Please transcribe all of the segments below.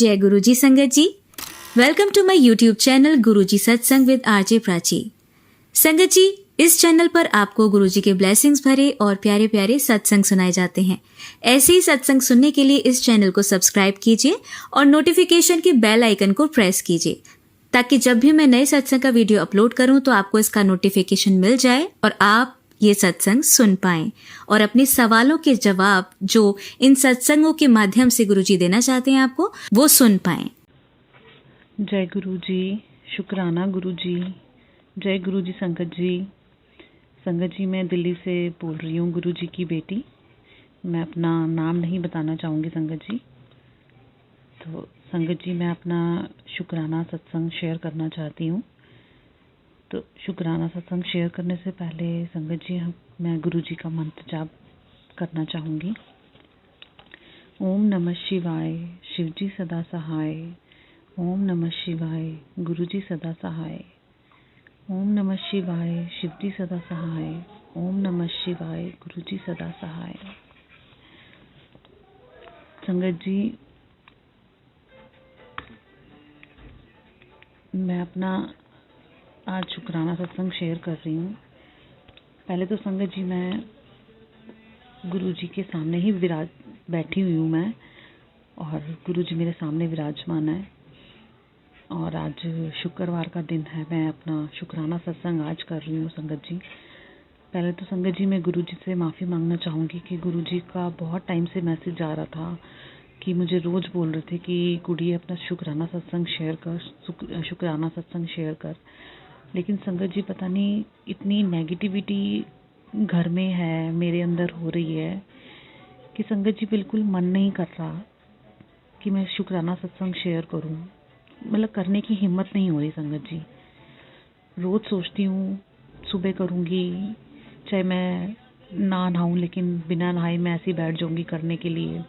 जय गुरुजी संगत जी, welcome to my YouTube channel Guruji Satsang with RJ Prachi. संगत जी, इस चैनल पर आपको गुरुजी के ब्लेसिंग्स भरे और प्यारे प्यारे सत्संग सुनाए जाते हैं। ऐसे ही सत्संग सुनने के लिए इस चैनल को सब्सक्राइब कीजिए और नोटिफिकेशन के बेल आइकन को प्रेस कीजिए, ताकि जब भी मैं नए सत्संग का वीडियो अपलोड करूं तो आपको इसका नोटिफिकेशन मिल जाए और आप ये सत्संग सुन पाएं और अपने सवालों के जवाब जो इन सत्संगों के माध्यम से गुरुजी देना चाहते हैं आपको, वो सुन पाएं। जय गुरु जी, शुक्राना गुरु जी। जय गुरु जी संगत जी। संगत जी, मैं दिल्ली से बोल रही हूँ, गुरु जी की बेटी। मैं अपना नाम नहीं बताना चाहूँगी संगत जी। तो संगत जी, मैं अपना शुक्राना सत्संग शेयर करना चाहती हूँ। तो शुक्राना सत्संग शेयर करने से पहले संगत जी, मैं गुरु जी का मंत्र जाप करना चाहूँगी। ओम नमः शिवाय, शिव जी सदा सहाय। ओम नमः शिवाय, गुरु जी सदा सहाय। ओम नमः शिवाय, शिव जी सदा सहाय। ओम नमः शिवाय, गुरु जी सदा सहाय। संगत जी, मैं अपना आज शुक्राना सत्संग शेयर कर रही हूँ। पहले तो संगत जी, मैं गुरु जी के सामने ही बैठी हुई हूँ मैं, और गुरु जी मेरे सामने विराजमान है। और आज शुक्रवार का दिन है, मैं अपना शुक्राना सत्संग आज कर रही हूँ संगत जी। पहले तो संगत जी, मैं गुरु जी से माफ़ी मांगना चाहूँगी कि गुरु जी का बहुत टाइम से मैसेज आ रहा था कि मुझे रोज़ बोल रहे थे कि गुड़िया अपना शुक्राना सत्संग शेयर कर, शुक्राना सत्संग शेयर कर। लेकिन संगत जी, पता नहीं इतनी नेगेटिविटी घर में है, मेरे अंदर हो रही है कि संगत जी बिल्कुल मन नहीं कर रहा कि मैं शुक्राना सत्संग शेयर करूं। मतलब करने की हिम्मत नहीं हो रही संगत जी। रोज़ सोचती हूँ सुबह करूँगी, चाहे मैं ना नहाऊँ, लेकिन बिना नहाए मैं ऐसे ही बैठ जाऊँगी करने के लिए।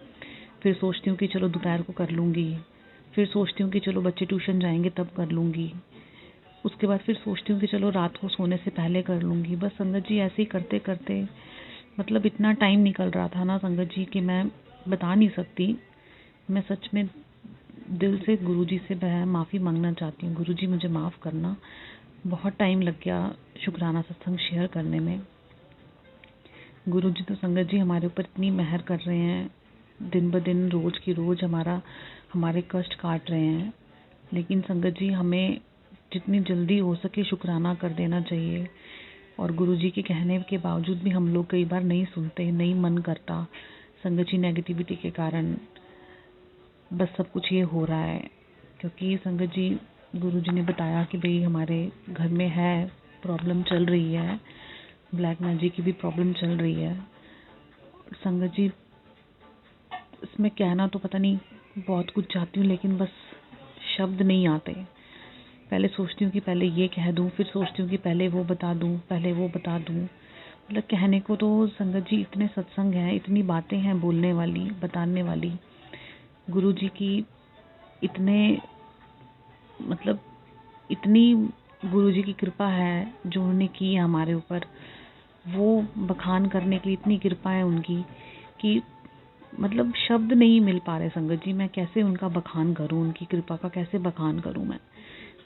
फिर सोचती हूँ कि चलो दोपहर को कर लूँगी। फिर सोचती हूँ कि चलो बच्चे ट्यूशन जाएंगे तब कर लूँगी। उसके बाद फिर सोचती हूँ कि चलो रात को सोने से पहले कर लूँगी। बस संगत जी, ऐसे ही करते करते मतलब इतना टाइम निकल रहा था ना संगत जी कि मैं बता नहीं सकती। मैं सच में दिल से गुरु जी से मैं माफ़ी मांगना चाहती हूँ। गुरु जी, मुझे माफ़ करना, बहुत टाइम लग गया शुक्राना सत्संग शेयर करने में। गुरु जी तो संगत जी हमारे ऊपर इतनी मेहर कर रहे हैं, दिन ब दिन रोज़ की रोज़ हमारे कष्ट काट रहे हैं। लेकिन संगत जी, हमें जितनी जल्दी हो सके शुक्राना कर देना चाहिए। और गुरु जी के कहने के बावजूद भी हम लोग कई बार नहीं सुनते, नहीं मन करता संगत जी, नेगेटिविटी के कारण बस सब कुछ ये हो रहा है। क्योंकि संगत जी, गुरु जी ने बताया कि भाई हमारे घर में है प्रॉब्लम चल रही है, ब्लैक मैजिक की भी प्रॉब्लम चल रही है। संगत जी, इसमें कहना तो पता नहीं बहुत कुछ चाहती हूँ, लेकिन बस शब्द नहीं आते। पहले सोचती हूँ कि पहले ये कह दूँ, फिर सोचती हूँ कि पहले वो बता दूँ, पहले वो बता दूँ। मतलब कहने को तो संगत जी इतने सत्संग हैं, इतनी बातें हैं बोलने वाली, बताने वाली। गुरु जी की इतनी गुरु जी की कृपा है जो उन्होंने की है हमारे ऊपर, वो बखान करने की इतनी कृपा है उनकी कि मतलब शब्द नहीं मिल पा रहे संगत जी। मैं कैसे उनका बखान करूं, उनकी कृपा का कैसे बखान करूं मैं,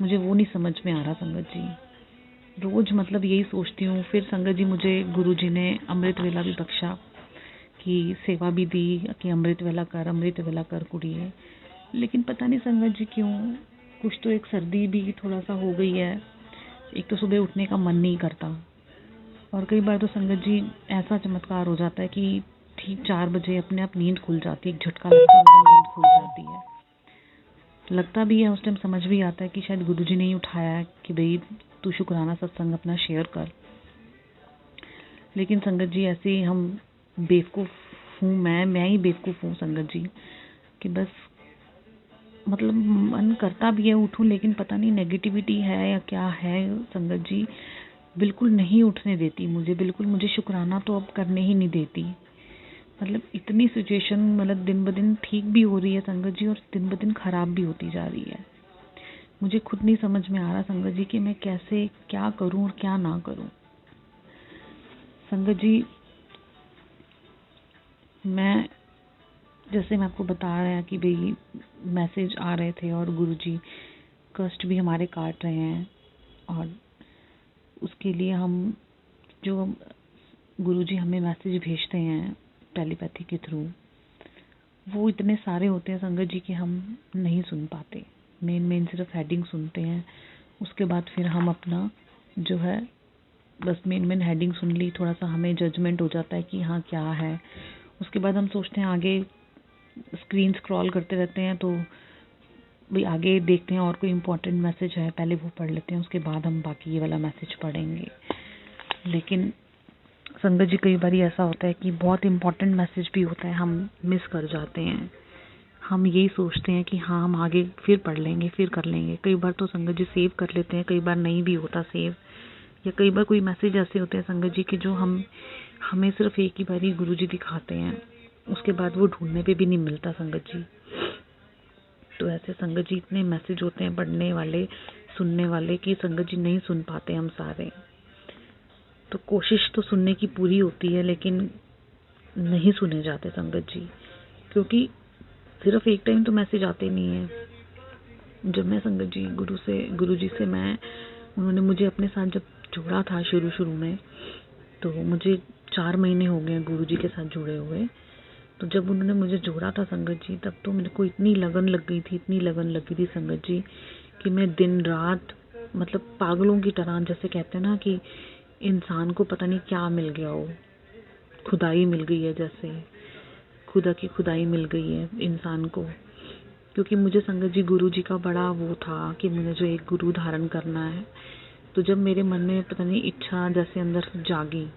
मुझे वो नहीं समझ में आ रहा संगत जी। रोज़ मतलब यही सोचती हूँ। फिर संगत जी, मुझे गुरु जी ने अमृत वेला भी बख्शा, कि सेवा भी दी कि अमृत वेला कर कुड़िए। लेकिन पता नहीं संगत जी क्यों, कुछ तो एक सर्दी भी थोड़ा सा हो गई है। एक तो सुबह उठने का मन नहीं करता, और कई बार तो संगत जी ऐसा चमत्कार हो जाता है कि ठीक 4 बजे अपने आप नींद खुल जाती है, एक झटका लगता है, एकदम नींद खुल जाती है। लगता भी है उस टाइम, समझ भी आता है कि शायद गुरु जी ने ही उठाया है कि भाई तू शुक्राना सत्संग अपना शेयर कर। लेकिन संगत जी, ऐसे ही हम बेवकूफ़ हूँ, मैं ही बेवकूफ़ हूँ संगत जी, कि बस मतलब मन करता भी है उठूँ, लेकिन पता नहीं नेगेटिविटी है या क्या है संगत जी, बिल्कुल नहीं उठने देती मुझे, बिल्कुल मुझे शुक्राना तो अब करने ही नहीं देती। मतलब इतनी सिचुएशन मतलब दिन ब दिन ठीक भी हो रही है संगत जी, और दिन ब दिन ख़राब भी होती जा रही है। मुझे खुद नहीं समझ में आ रहा संगत जी कि मैं कैसे क्या करूं और क्या ना करूं। संगत जी, मैं जैसे मैं आपको बता रहा कि भाई मैसेज आ रहे थे और गुरुजी कष्ट भी हमारे काट रहे हैं, और उसके लिए हम जो गुरुजी हमें मैसेज भेजते हैं टेलीपैथी के थ्रू, वो इतने सारे होते हैं संगत जी कि हम नहीं सुन पाते। मेन सिर्फ हेडिंग सुनते हैं, उसके बाद फिर हम अपना जो है बस मेन हेडिंग सुन ली, थोड़ा सा हमें जजमेंट हो जाता है कि हाँ क्या है। उसके बाद हम सोचते हैं आगे, स्क्रीन स्क्रॉल करते रहते हैं, तो भाई आगे देखते हैं और कोई इम्पोर्टेंट मैसेज है, पहले वो पढ़ लेते हैं, उसके बाद हम बाकी ये वाला मैसेज पढ़ेंगे। लेकिन संगत जी कई बार ऐसा होता है कि बहुत इम्पोर्टेंट मैसेज भी होता है, हम मिस कर जाते हैं। हम यही सोचते हैं कि हाँ हम आगे फिर पढ़ लेंगे, फिर कर लेंगे। कई बार तो संगत जी सेव कर लेते हैं, कई बार नहीं भी होता सेव, या कई बार कोई मैसेज ऐसे होते हैं संगत जी के जो हमें सिर्फ एक ही बार ही गुरुजी दिखाते हैं, उसके बाद वो ढूंढने पे भी नहीं मिलता संगत जी। तो ऐसे संगत जी इतने मैसेज होते हैं पढ़ने वाले, सुनने वाले, कि संगत जी नहीं सुन पाते हम सारे। तो कोशिश तो सुनने की पूरी होती है, लेकिन नहीं सुने जाते संगत जी, क्योंकि सिर्फ एक टाइम तो मैसेज आते नहीं है। जब मैं संगत जी गुरुजी से उन्होंने मुझे अपने साथ जब जोड़ा था शुरू में, तो मुझे 4 महीने हो गए गुरुजी के साथ जुड़े हुए। तो जब उन्होंने मुझे जोड़ा था संगत जी, तब तो मेरे को इतनी लगन लग गई थी संगत जी, कि मैं दिन रात मतलब पागलों की तरह, जैसे कहते हैं ना कि इंसान को पता नहीं क्या मिल गया हो, खुदाई मिल गई है, जैसे खुदा की खुदाई मिल गई है इंसान को। क्योंकि मुझे संगत जी गुरु जी का बड़ा वो था कि मुझे जो एक गुरु धारण करना है। तो जब मेरे मन में पता नहीं इच्छा जैसे अंदर से जागी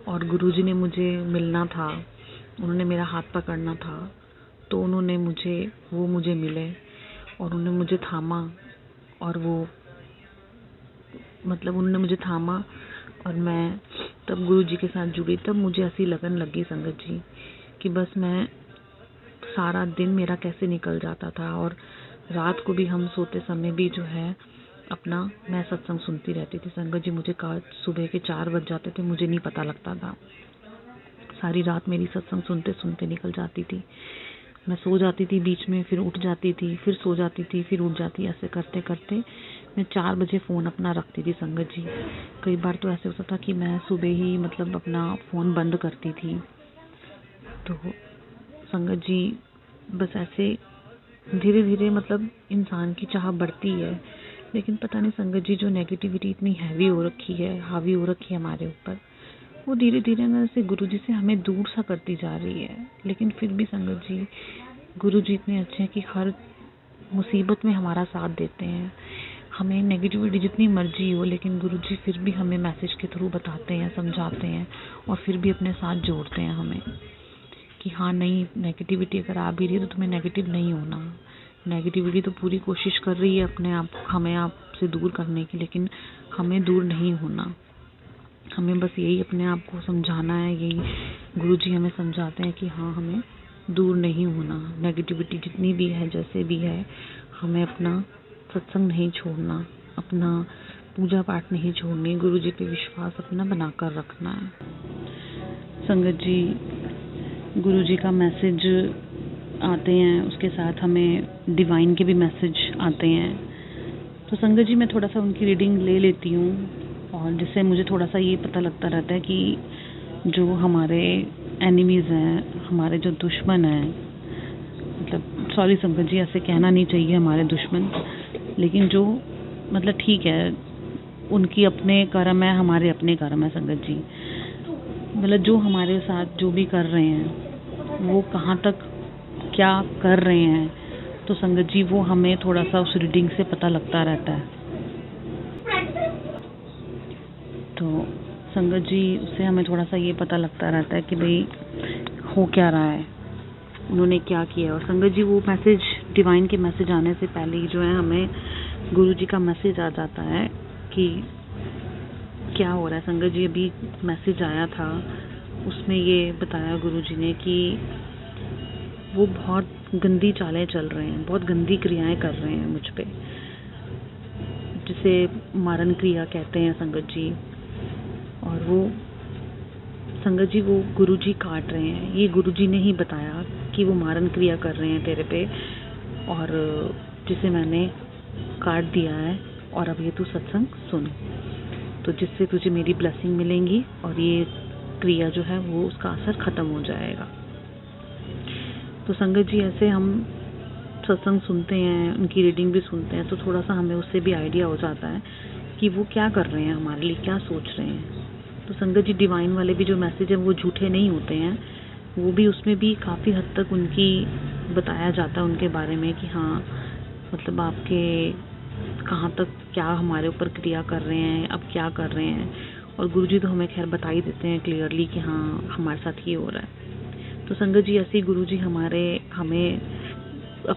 और गुरु जी ने मुझे मिलना था, उन्होंने मेरा हाथ पकड़ना था, तो उन्होंने मुझे मिले और उन्होंने मुझे थामा, और वो मतलब उन्होंने मुझे थामा और मैं तब गुरु जी के साथ जुड़ी। तब मुझे ऐसी लगन लगी संगत जी कि बस मैं सारा दिन मेरा कैसे निकल जाता था, और रात को भी हम सोते समय भी जो है अपना मैं सत्संग सुनती रहती थी संगत जी। मुझे सुबह के 4 बज जाते थे, मुझे नहीं पता लगता था। सारी रात मेरी सत्संग सुनते सुनते निकल जाती थी। मैं सो जाती थी बीच में, फिर उठ जाती थी, फिर सो जाती थी, फिर उठ जाती। ऐसे करते करते मैं 4 बजे फ़ोन अपना रखती थी संगत जी। कई बार तो ऐसे होता था कि मैं सुबह ही मतलब अपना फ़ोन बंद करती थी। तो संगत जी बस ऐसे धीरे धीरे मतलब इंसान की चाह बढ़ती है, लेकिन पता नहीं संगत जी जो नेगेटिविटी इतनी हैवी हो रखी है, हावी हो रखी है हमारे ऊपर, वो धीरे धीरे ना जैसे गुरु जी से हमें दूर सा करती जा रही है। लेकिन फिर भी संगत जी गुरु जी इतने अच्छे हैं कि हर मुसीबत में हमारा साथ देते हैं। हमें नेगेटिविटी जितनी मर्जी हो, लेकिन गुरु जी फिर भी हमें मैसेज के थ्रू बताते हैं, समझाते हैं, और फिर भी अपने साथ जोड़ते हैं हमें कि हाँ नहीं, नेगेटिविटी अगर आ भी रही है तो तुम्हें नेगेटिव नहीं होना। नेगेटिविटी तो पूरी कोशिश कर रही है अपने आप हमें आपसे दूर करने की, लेकिन हमें दूर नहीं होना। हमें बस यही अपने आप को समझाना है, यही गुरुजी हमें समझाते हैं कि हाँ हमें दूर नहीं होना। नेगेटिविटी जितनी भी है, जैसे भी है, हमें अपना सत्संग नहीं छोड़ना, अपना पूजा पाठ नहीं छोड़नी, गुरुजी पे विश्वास अपना बनाकर रखना है। संगत जी गुरुजी का मैसेज आते हैं, उसके साथ हमें डिवाइन के भी मैसेज आते हैं। तो संगत जी मैं थोड़ा सा उनकी रीडिंग ले लेती हूँ, और जिससे मुझे थोड़ा सा ये पता लगता रहता है कि जो हमारे एनिमीज़ हैं, हमारे जो दुश्मन हैं, मतलब सॉरी संगत जी ऐसे कहना नहीं चाहिए हमारे दुश्मन, लेकिन जो मतलब ठीक है उनकी अपने कर्म है, हमारे अपने कर्म है संगत जी। मतलब जो हमारे साथ जो भी कर रहे हैं वो कहाँ तक क्या कर रहे हैं, तो संगत जी वो हमें थोड़ा सा उस रीडिंग से पता लगता रहता है। तो संगत जी उससे हमें थोड़ा सा ये पता लगता रहता है कि भाई हो क्या रहा है, उन्होंने क्या किया। और संगत जी वो मैसेज, डिवाइन के मैसेज आने से पहले ही जो है हमें गुरु जी का मैसेज आ जाता है कि क्या हो रहा है। संगत जी अभी मैसेज आया था, उसमें ये बताया गुरु जी ने कि वो बहुत गंदी चालें चल रहे हैं, बहुत गंदी क्रियाएं कर रहे हैं मुझ पे, जिसे मारन क्रिया कहते हैं संगत जी। और वो संगत जी वो गुरुजी काट रहे हैं, ये गुरुजी ने ही बताया कि वो मारण क्रिया कर रहे हैं तेरे पे, और जिसे मैंने काट दिया है, और अब ये तू सत्संग सुन, तो जिससे तुझे मेरी ब्लेसिंग मिलेंगी और ये क्रिया जो है वो उसका असर ख़त्म हो जाएगा। तो संगत जी, ऐसे हम सत्संग सुनते हैं, उनकी रीडिंग भी सुनते हैं, तो थोड़ा सा हमें उससे भी आइडिया हो जाता है कि वो क्या कर रहे हैं, हमारे लिए क्या सोच रहे हैं। तो संगत जी, डिवाइन वाले भी जो मैसेज है वो झूठे नहीं होते हैं, वो भी उसमें भी काफ़ी हद तक उनकी बताया जाता है उनके बारे में कि हाँ, मतलब आपके कहाँ तक क्या हमारे ऊपर क्रिया कर रहे हैं, अब क्या कर रहे हैं। और गुरुजी तो हमें खैर बता ही देते हैं क्लियरली कि हाँ, हमारे साथ ये हो रहा है। तो संगत जी, ऐसे ही गुरुजी हमें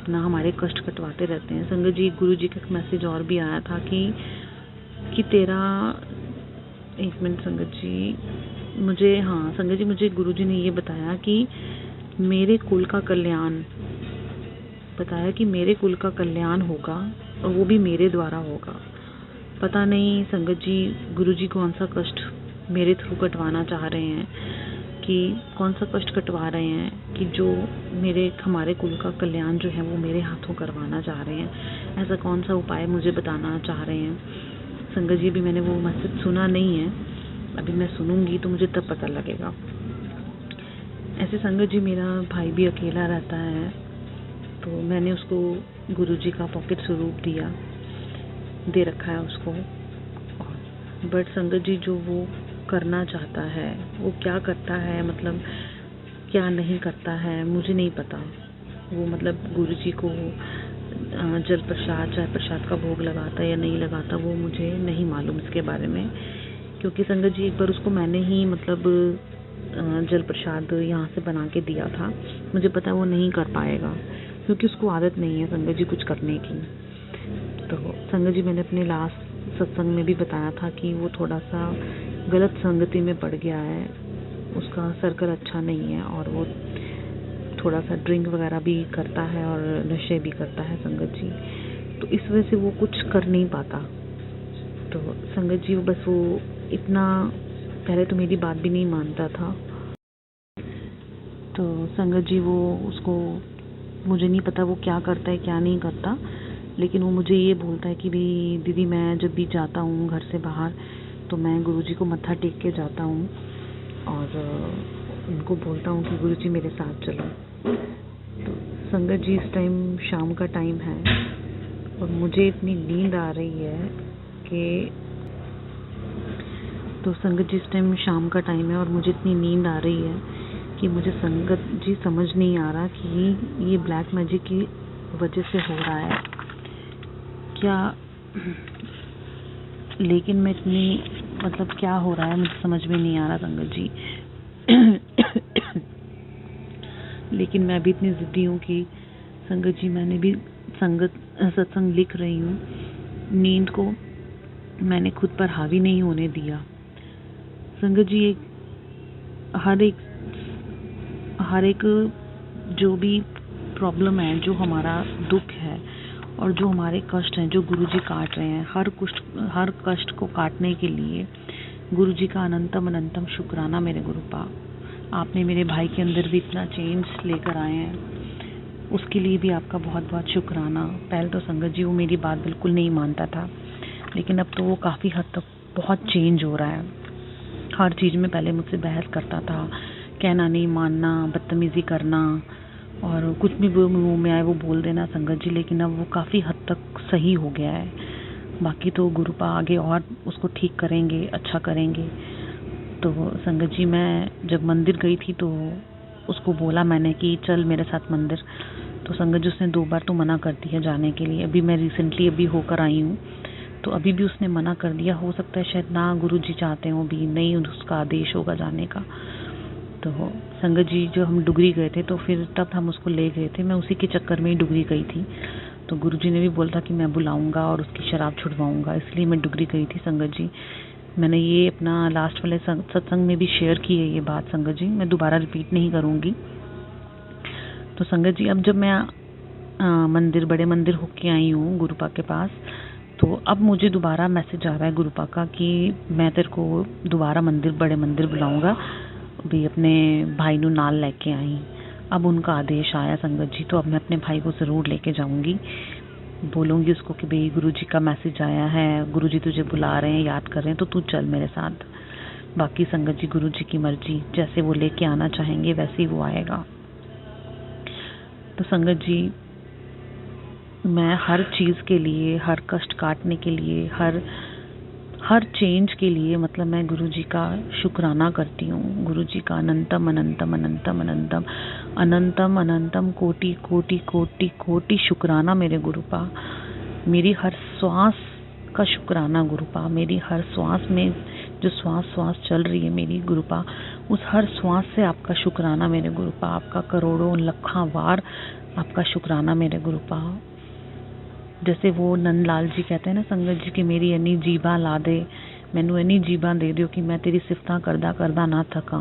हमारे कष्ट कटवाते रहते हैं। संगत जी, गुरुजी का एक मैसेज और भी आया था कि तेरा, एक मिनट संगत जी, संगत जी, मुझे गुरुजी ने ये बताया कि मेरे कुल का कल्याण होगा, और वो भी मेरे द्वारा होगा। पता नहीं संगत जी, गुरुजी कौन सा कष्ट मेरे थ्रू कटवाना चाह रहे हैं, कि कौन सा कष्ट कटवा रहे हैं कि जो हमारे कुल का कल्याण जो है वो मेरे हाथों करवाना चाह रहे हैं। ऐसा कौन सा उपाय मुझे बताना चाह रहे हैं। संगत जी, अभी मैंने वो मैसेज सुना नहीं है, अभी मैं सुनूंगी तो मुझे तब पता लगेगा। ऐसे संगत जी, मेरा भाई भी अकेला रहता है, तो मैंने उसको गुरुजी का पॉकेट स्वरूप दे रखा है उसको। बट संगत जी, जो वो करना चाहता है वो क्या करता है, मतलब क्या नहीं करता है, मुझे नहीं पता। वो मतलब गुरुजी को जल प्रसाद, चाय प्रसाद का भोग लगाता है या नहीं लगाता, वो मुझे नहीं मालूम इसके बारे में। क्योंकि संगत जी, एक बार उसको मैंने ही मतलब जल प्रसाद यहाँ से बना के दिया था। मुझे पता है वो नहीं कर पाएगा, क्योंकि उसको आदत नहीं है संगत जी कुछ करने की। तो संगत जी, मैंने अपने लास्ट सत्संग में भी बताया था कि वो थोड़ा सा गलत संगति में पड़ गया है, उसका सर्कल अच्छा नहीं है, और वो थोड़ा सा ड्रिंक वगैरह भी करता है और नशे भी करता है संगत जी। तो इस वजह से वो कुछ कर नहीं पाता। तो संगत जी, बस वो इतना, पहले तो मेरी बात भी नहीं मानता था। तो संगत जी, मुझे नहीं पता वो क्या करता है क्या नहीं करता, लेकिन वो मुझे ये बोलता है कि भी दीदी, मैं जब भी जाता हूँ घर से बाहर तो मैं गुरुजी को मत्था टेक के जाता हूँ, और उनको बोलता हूँ कि गुरुजी मेरे साथ चलो। तो संगत जी, इस टाइम शाम का टाइम है और मुझे इतनी नींद आ रही है कि मुझे संगत जी समझ नहीं आ रहा कि ये ब्लैक मैजिक की वजह से हो रहा है क्या, लेकिन मैं इतनी, मतलब क्या हो रहा है मुझे समझ में नहीं आ रहा संगत जी। लेकिन मैं भी इतनी जिद्दी हूँ कि संगत जी, मैंने भी सत्संग लिख रही हूँ, नींद को मैंने खुद पर हावी नहीं होने दिया। संगत जी, हर एक जो भी प्रॉब्लम है, जो हमारा दुख है और जो हमारे कष्ट हैं, जो गुरुजी काट रहे हैं, हर कष्ट को काटने के लिए गुरुजी का अनंतम शुक्राना मेरे गुरुपा। आपने मेरे भाई के अंदर भी इतना चेंज लेकर आए हैं, उसके लिए भी आपका बहुत बहुत शुक्राना। पहले तो संगत जी, वो मेरी बात बिल्कुल नहीं मानता था, लेकिन अब तो वो काफ़ी हद तक बहुत चेंज हो रहा है। हर चीज़ में पहले मुझसे बहस करता था, कहना नहीं मानना, बदतमीज़ी करना, और कुछ भी मुंह में आए वो बोल देना संगत जी। लेकिन अब वो काफ़ी हद तक सही हो गया है। बाकी तो गुरुपा आगे और उसको ठीक करेंगे, अच्छा करेंगे। तो संगत जी, मैं जब मंदिर गई थी तो उसको बोला मैंने कि चल मेरे साथ मंदिर, तो संगत जी उसने 2 बार तो मना कर दिया जाने के लिए। अभी मैं रिसेंटली अभी होकर आई हूँ, तो अभी भी उसने मना कर दिया। हो सकता है शायद ना गुरुजी चाहते हो, भी नहीं उसका आदेश होगा जाने का। तो संगत जी, जो हम डुगरी गए थे तो फिर तब हम उसको ले गए थे, मैं उसी के चक्कर में ही डुगरी गई थी। तो गुरुजी ने भी बोला कि मैं बुलाऊंगा और उसकी शराब छुड़वाऊंगा, इसलिए मैं डुगरी गई थी संगत जी। मैंने ये अपना लास्ट वाले सत्संग में भी शेयर की है ये बात संगत जी, मैं दोबारा रिपीट नहीं करूँगी। तो संगत जी, अब जब मैं बड़े मंदिर होके आई हूँ गुरुपा के पास, तो अब मुझे दोबारा मैसेज आ रहा है गुरुपा का कि मैं तेरे को दोबारा बड़े मंदिर बुलाऊंगा, भी अपने भाई नू नाल लेके आई। अब उनका आदेश आया संगत जी, तो अब मैं अपने भाई को ज़रूर लेके जाऊंगी, बोलूंगी उसको कि भाई गुरुजी का मैसेज आया है, गुरुजी तुझे बुला रहे हैं, याद कर रहे हैं, तो तू चल मेरे साथ। बाकी संगत जी गुरुजी की मर्जी, जैसे वो लेके आना चाहेंगे वैसे ही वो आएगा। तो संगत जी मैं हर चीज़ के लिए, हर कष्ट काटने के लिए, हर चेंज के लिए मतलब मैं गुरुजी का शुक्राना करती हूँ। गुरुजी का अनंतम अनंतम अनंतम अनंतम अनंतम अनंतम कोटि कोटि कोटि कोटि शुक्राना मेरे गुरुपा। मेरी हर श्वास का शुक्राना गुरुपा। मेरी हर श्वास में जो श्वास चल रही है मेरी गुरुपा, उस हर श्वास से आपका शुक्राना मेरे गुरुपा। आपका करोड़ों लखों बार आपका शुक्राना मेरे गुरुपा। जैसे वो नंदलाल जी कहते हैं ना संगत जी कि मेरी इन्नी जीबा ला दे, मैनू इन्नी जीबा दे दियो कि मैं तेरी सिफतां करदा ना थका।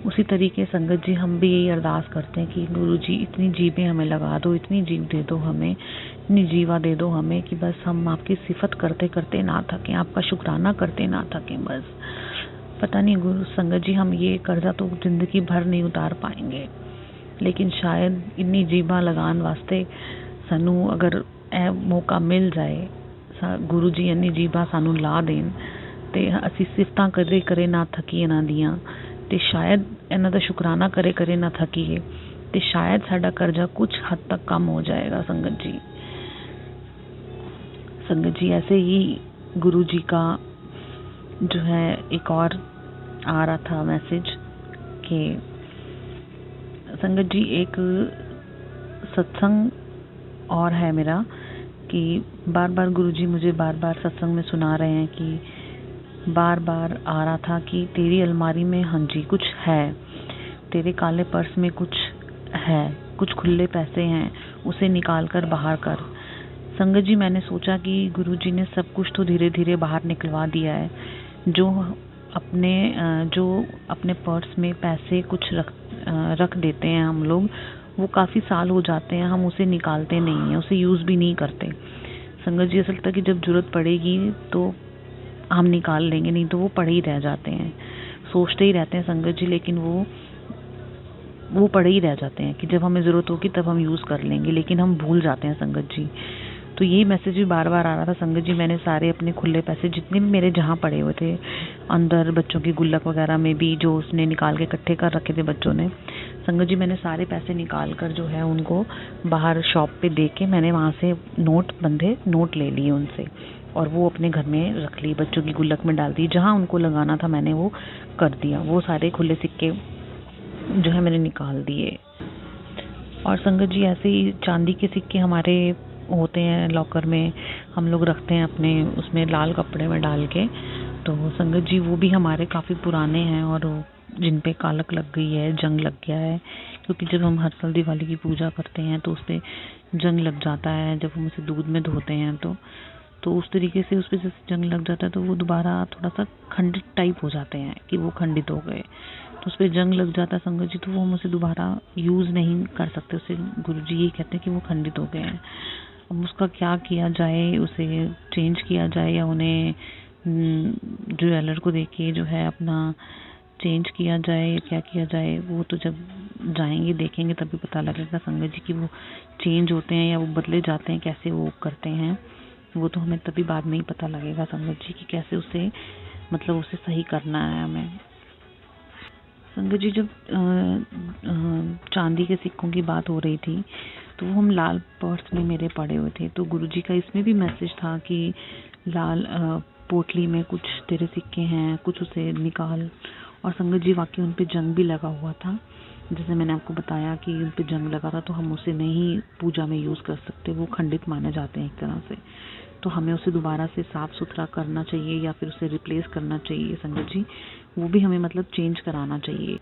उसी तरीके संगत जी हम भी यही अरदास करते हैं कि गुरु जी इतनी जीबें हमें लगा दो, इतनी जीव दे दो हमें, इतनी जीवा दे दो हमें कि बस हम आपकी सिफत करते करते ना थकें, आपका शुक्राना करते ना थकें। बस पता नहीं गुरु संगत जी हम ये कर्जा तो जिंदगी भर नहीं उतार पाएंगे, लेकिन शायद इन्नी जीबा लगान वास्ते सानू अगर ਇਹ ਮੌਕਾ ਮਿਲ ਜਾਏ, ਗੁਰੂ ਜੀ ਇੰਨੀ ਜੀਭਾਂ ਸਾਨੂੰ ਲਾ ਦੇਣ ਤੇ ਅਸੀਂ ਸਿਫਤਾਂ ਕਰੇ ਨਾ ਥਕੀਏ ਇਹਨਾਂ ਦੀਆਂ, ਤੇ ਸ਼ਾਇਦ ਇਹਨਾਂ ਦਾ ਸ਼ੁਕਰਾਨਾ ਕਰੇ ਨਾ ਥਕੀਏ, ਤੇ शायद ਸਾਡਾ कर्जा कुछ हद तक कम हो जाएगा। संगत जी ऐसे ही गुरु जी का जो है एक और आ रहा था मैसेज कि संगत जी एक सत्संग और है मेरा कि बार बार गुरुजी मुझे बार बार सत्संग में सुना रहे हैं कि बार बार आ रहा था कि तेरी अलमारी में हाँ जी कुछ है, तेरे काले पर्स में कुछ है, कुछ खुले पैसे हैं, उसे निकाल कर बाहर कर। संगत जी मैंने सोचा कि गुरुजी ने सब कुछ तो धीरे धीरे बाहर निकलवा दिया है। जो अपने पर्स में पैसे कुछ रख देते हैं हम लोग, वो काफ़ी साल हो जाते हैं, हम उसे निकालते नहीं हैं, उसे यूज़ भी नहीं करते। संगत जी ऐसा लगता है कि जब ज़रूरत पड़ेगी तो हम निकाल लेंगे, नहीं तो वो पड़े ही रह जाते हैं। सोचते ही रहते हैं संगत जी, लेकिन वो पड़े ही रह जाते हैं कि जब हमें ज़रूरत होगी तब हम यूज़ कर लेंगे, लेकिन हम भूल जाते हैं संगत जी। तो यही मैसेज भी बार बार आ रहा था संगत जी। मैंने सारे अपने खुले पैसे जितने भी मेरे जहाँ पड़े हुए थे, अंदर बच्चों की गुल्लक वगैरह में भी जो उसने निकाल के इकट्ठे कर रखे थे बच्चों ने, संगत जी मैंने सारे पैसे निकाल कर जो है उनको बाहर शॉप पे दे के मैंने वहाँ से नोट ले लिए उनसे, और वो अपने घर में रख ली, बच्चों की गुल्लक में डाल दी। जहाँ उनको लगाना था मैंने वो कर दिया। वो सारे खुले सिक्के जो है मैंने निकाल दिए। और संगत जी ऐसे ही चांदी के सिक्के हमारे होते हैं लॉकर में, हम लोग रखते हैं अपने उसमें लाल कपड़े में डाल के। तो संगत जी वो भी हमारे काफ़ी पुराने हैं और जिन पे कालक लग गई है, जंग लग गया है, क्योंकि जब हम हर साल दिवाली की पूजा करते हैं तो उस पर जंग लग जाता है। जब हम उसे दूध में धोते हैं तो उस तरीके से उस पर जैसे जंग लग जाता है तो वो दोबारा थोड़ा सा खंडित टाइप हो जाते हैं कि वो खंडित हो गए, तो उस पर जंग लग जाता है संगत जी, तो वो हम उसे दोबारा यूज़ नहीं कर सकते। उसे गुरुजी ये कहते हैं कि वो खंडित हो गए हैं। अब उसका क्या किया जाए, उसे चेंज किया जाए या उन्हें ज्वेलर को देके जो है अपना चेंज किया जाए, क्या किया जाए, वो तो जब जाएंगे देखेंगे तभी पता लगेगा संगत जी कि वो चेंज होते हैं या वो बदले जाते हैं, कैसे वो करते हैं, वो तो हमें तभी बाद में ही पता लगेगा संगत जी कि कैसे उसे सही करना है हमें। संगत जी जब चांदी के सिक्कों की बात हो रही थी तो वो हम लाल पर्स में मेरे पड़े हुए थे, तो गुरुजी का इसमें भी मैसेज था कि लाल पोटली में कुछ तेरे सिक्के हैं, कुछ उसे निकाल। और संगत जी वाकई उन पे जंग भी लगा हुआ था, जैसे मैंने आपको बताया कि उन पे जंग लगा था, तो हम उसे नहीं पूजा में यूज़ कर सकते, वो खंडित माने जाते हैं एक तरह से। तो हमें उसे दोबारा से साफ़ सुथरा करना चाहिए या फिर उसे रिप्लेस करना चाहिए संगत जी, वो भी हमें चेंज कराना चाहिए